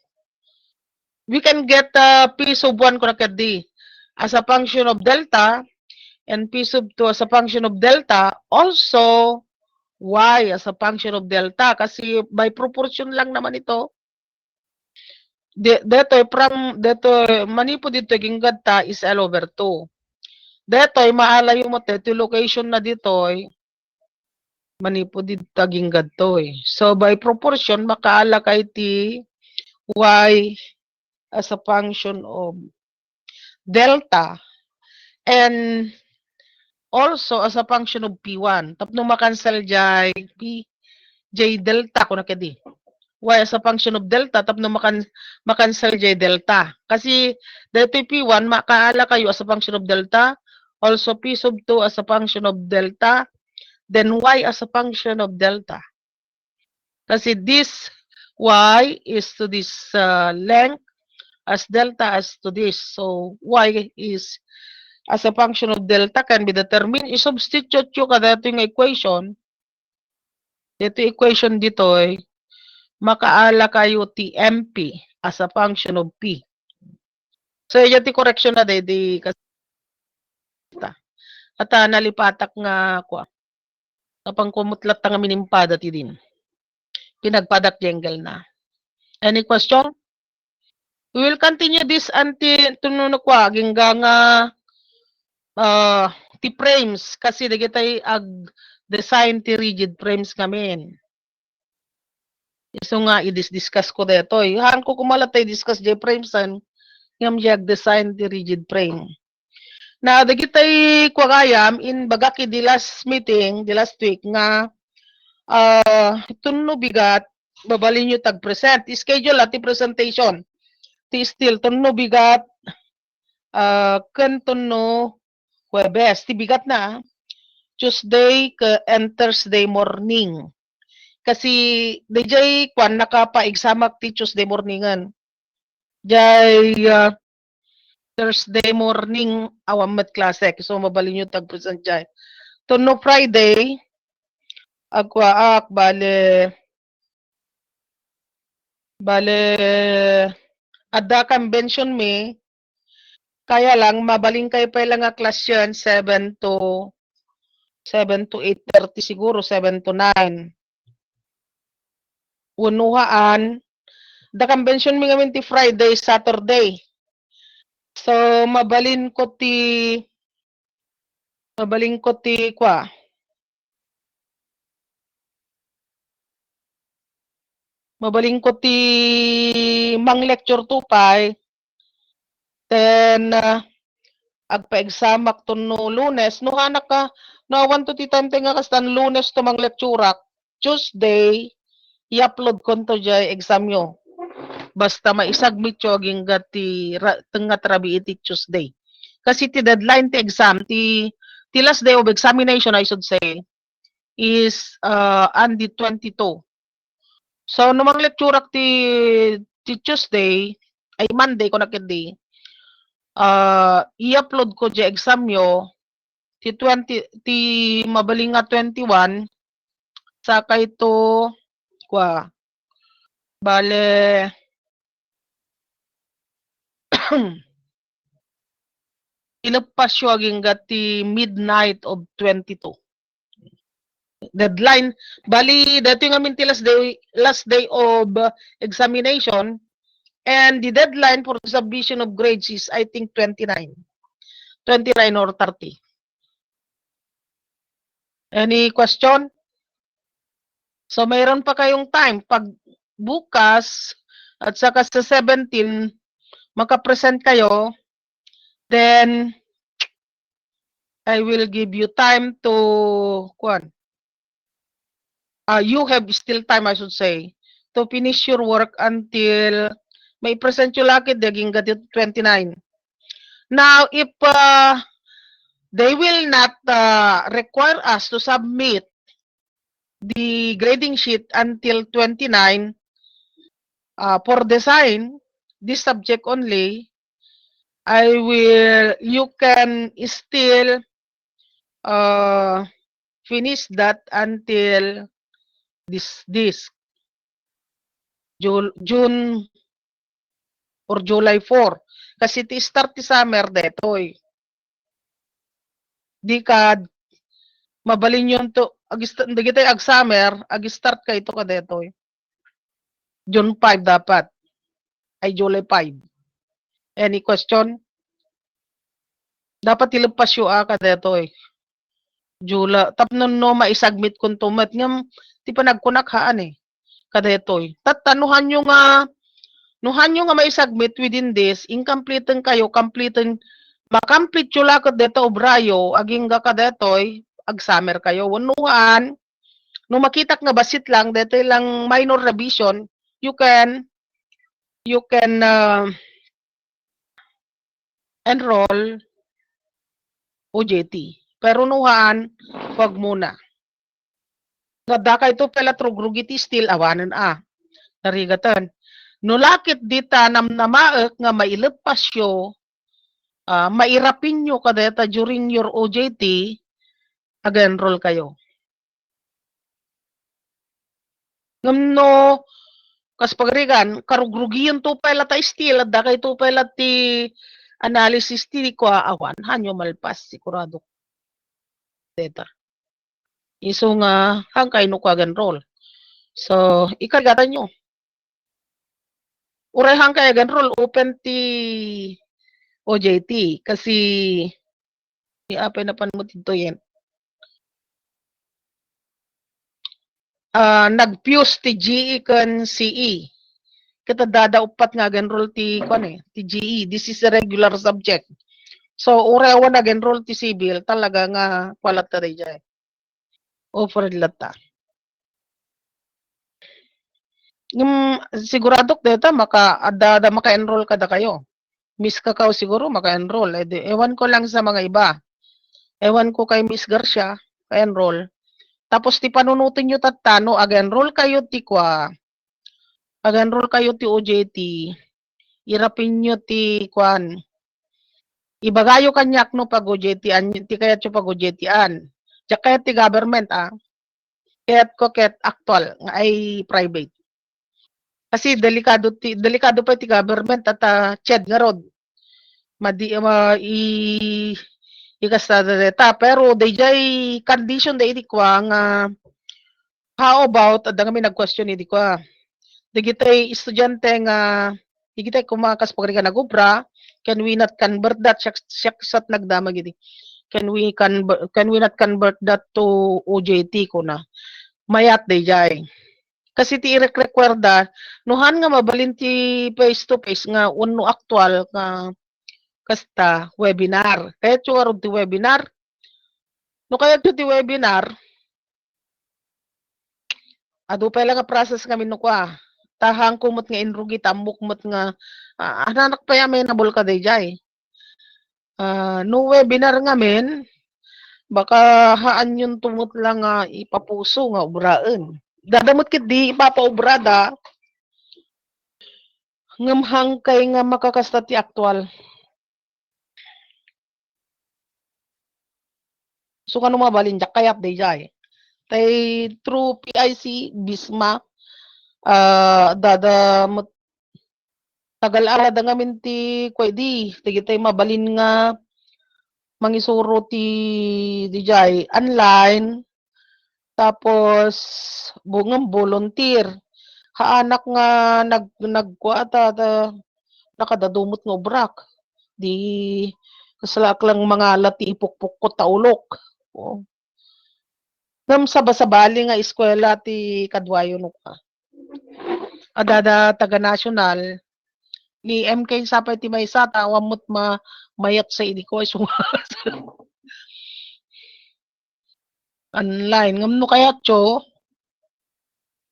we can get p sub 1 correct d as a function of delta, and p sub 2 as a function of delta, also y as a function of delta, kasi by proportion lang naman ito. Detoy manipo dito ginggad ta is L over 2. Detoy maalayo mo te location na ditoy manipo dito ginggad to eh. So by proportion makaala kay ti y as a function of delta, and also as a function of p1. Tapno makancel jay p j delta ko na kedi. Y as a function of delta, tapno makancel jay delta. Kasi dito p1 makaala kayo as a function of delta, also p sub 2 as a function of delta, then y as a function of delta. Kasi this y is to this length as delta as to this. So y is as a function of delta can be determined. I-substitute yung kada yung equation. Ito equation dito ay makaala kayo ti MP as a function of P. So yung ti correction na di at nalipatak nga ko. Kapang kumutlat nga minimpada ti din. Pinagpadak jengle na. Any question? We will continue this until tununok wa gingga nga ti frames kasi dagitay ag design ti rigid frames kami. So nga i-discuss ko dito. Han ko kumalatay discuss di frames an ngam jag design ti rigid frame. Na dagitay kwagayam in bagaki di last meeting, di last week nga tunno bigat babalin nyo tag present. Schedule at presentation. Ti still tunno bigat kan tunno Huwebes. Ti bigat na Tuesday and Thursday morning. Kasi DJ kwan nakapa-examak ti Tuesday morningan. Jay Thursday morning awamat klase. So mabalin nyo tag present jay. Tunno Friday agwaak bale ada convention me kaya lang mabaling kayo pa lang nga class yan 7 to 8:30 siguro 7 to 9. Unuhaan the convention mi ngamin ti Friday Saturday. So mabalin ko ti kwa mabaling ko ti mang lecture 2 pay. Then agpa-examak to no Lunes no hanak ka no want to ti time nga kastan Lunes to mang lecturak. Tuesday i-upload ko to jay exam yo. Basta maisagmit yo aging gati tengat rabi iti Tuesday. Kasi ti deadline ti exam ti last day of examination I should say is on the 22. So no mang lecturak ti Tuesday ay Monday ko na kedi i-upload ko di exam yo ti mabaling nga 21 saka ito kwa bale ilepas yo aging gati midnight of 22 deadline bali dito yung amin ti last day of examination, and the deadline for submission of grades is I think 29 or 30. Any question? So mayroon pa kayong time pag bukas at saka sa 17 makapresent kayo, then I will give you time to you have still time I should say to finish your work until may present you lakit daging gatit 29. Now if they will not require us to submit the grading sheet until 29 for design this subject only, you can still finish that until this June or July 4. Kasi ti start ti summer detoy. Di ka mabalin yun to dagitoy ag summer, ag start ka ito ka detoy. June 5 dapat. Ay July 5. Any question? Dapat ilepas yu ka detoy. Jula tapno no maisubmit kun tumat ngam ti panagkunakhaan eh. Kadetoy. Tattanuhan nyo nga nuhan nyo nga maisubmit within this, incomplete kayo, complete makamplete yung lakot dito obrayo, aging ga kadetoy, ag summer kayo. Wanuhan, no makitak nga basit lang, dito lang minor revision, you can enroll OJT. Pero nuhan, wag muna. Nadaka ito pala trugrugiti still awanan narigatan. No lakit dita namaek nga mailepas yo, mairapin nyo kadeta during your OJT, ag-enroll kayo. Ngamno, kas pagrigan, karugrugiyon to pala ta still, at dakay to pala ti analysis ti ko awan, hanyo malpas, sigurado data. Iso nga, hangkay no kag-enroll. So, ikarigatan nyo. Uray hangkay ag-enroll, open ti OJT, kasi apay na panmo dito yan. Nag-fuse ti GE kan CE. Kita dadaupat nga enroll ti ti GE. This is a regular subject. So urewa nag-enroll ti civil talaga nga kwalat ta dayjay. Offer lata. Yung siguradok deta maka-enroll kada kayo. Miss Kakao siguro maka-enroll. Ewan ko lang sa mga iba. Ewan ko kay Miss Garcia, ka-enroll. Tapos ti panunutin nyo tatano, ag-enroll kayo ti kwa. Ag-enroll kayo ti OJT. Irapin nyo ti kwan. Ibagayo kanyak no pag OJT-an, ti kayat yung pag OJT-an. Diyak kayat ti government Kayat ko kayat actual, nga ay private. Kasi delikado pa ti government at ched nga rod. Ikastada deta. Pero dayjay condition da iti kwa nga how about, at kami nag-question iti kwa. Digitay estudyante nga, digitay kumakas pagri ka nagubra, can we not convert that? Siyat nagdamag iti. Can we not convert that to OJT ko na? Mayat dayjay. Kasi ti requirda, nuhan nga mabalin ti face to face nga uno actual nga kasta webinar. Kaya tsuwarod ti webinar. No kaya ti webinar, adu pa lang nga process kami no kwa. Tahang kumot nga inrugi tamok mot nga anak pa yamen nabol ka dayjay. No webinar ngamin, baka haan yung tumot lang ipapuso nga obraan. Dadamot kit di ipapaubrada, ngamhang kay nga makakasta ti actual. So kano mabalin jak kayap dayjay. Tay through PIC, BISMA, dadamot tagal ala da ngamin ti kwedi, tigitay mabalin nga mangisuro ti dijay online, tapos bungam volunteer. Haanak nga nagkuata nakadadumot nga obrak. Di kasalak lang mga lati ipukpuk ko taulok. Oh. Ngam sabasabali nga eskwela ti kadwayo no ka. Adada taga national ni MK sapay ti maysa tawamot mayat sa ini ko online ngam no kaya cho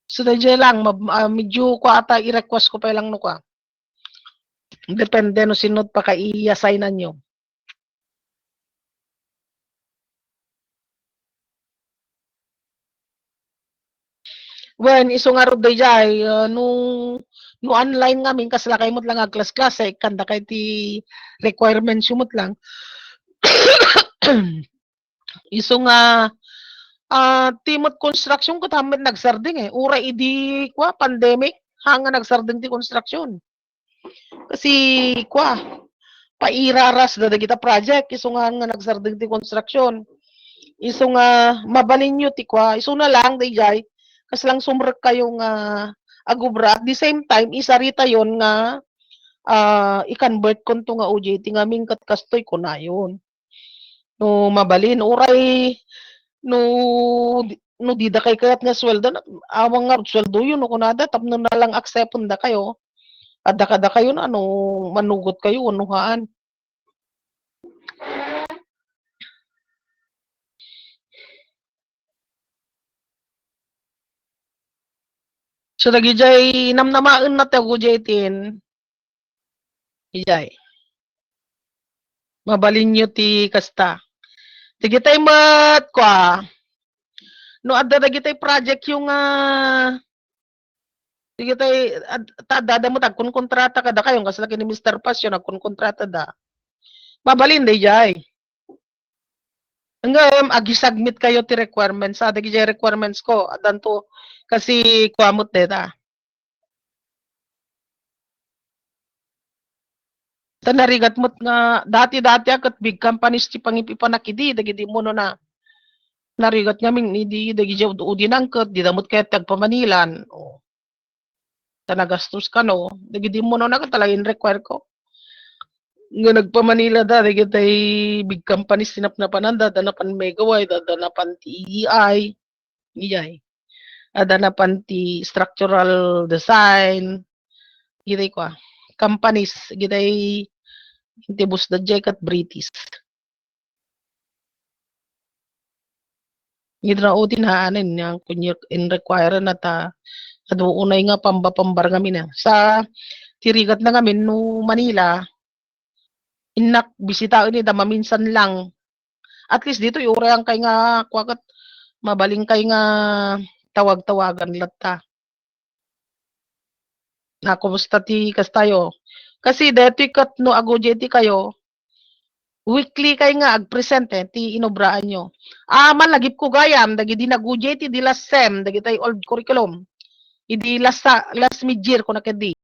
so dadya lang medyo ko ata i-request ko pa lang no ka. Depende no sinod pa ka i-assignan nyo. When iso nga rod dayjay nung No online ngamin kasla kaymot lang ag class-class kanda kay ti requirements yumot lang. Isu nga timot construction ket hamet nagsardeng uray idi kwa pandemic hanga nagsardeng ti construction. Kasi kwa pairaras dagita project isu nga nagsardeng ti construction. Isu nga mabalin nyo ti kwa isu na lang dayjay kaslang sumrek kayo nga agubra at the same time isarita yon nga i-convert kon to nga OJT nga mingkat kastoy ko na yon. No mabalin uray no no dida kay kayat nga sweldo awang nga sweldo yun no kunada tapno na lang accepton da kayo adda kada kayo na ano manugot kayo unuhaan. So dagijay namnamaen na ta OJT ijay. Mabalin nyo ti kasta. Tigitay mat kwa. No adda dagitay project yung tigitay dada mo tag kun kontrata kada kayo kas laki ni Mr. Passion kun kontrata da. Mabalin day jay. Hanggang agi-submit kayo ti requirements sa dagijay requirements ko adan to kasi kwamot deta. Tanarigat mo't nga dati-dati akat big companies ti pangipipanakidi dagiti mo no na narigat ngamin idi dagiti udi nangket di damot kaya tagpamanilan o tanagastos ka no dagiti mo no na talaga require ko nga nagpamanila da dagiti big companies tinapnapanan da danapan megaway da danapan ti EI iyay danapan ti structural design gitay kwa companies gitay intibus da kat British. Gitra utin haanin yang kunyek in require na ta adu unay nga pambapambar ngamin sa tirigat na ngamin no Manila inak bisita ni da maminsan lang at least dito yung kay nga kwakat mabaling kay nga tawag-tawagan latta na kumusta ti kastayo kasi dito kat no agojeti kayo weekly kay nga ag-present ti inobraan nyo. Malagip ko gayam, dagi di nag-UJT di last SEM, dagi tayo old curriculum. Idi last mid-year ko na kedi.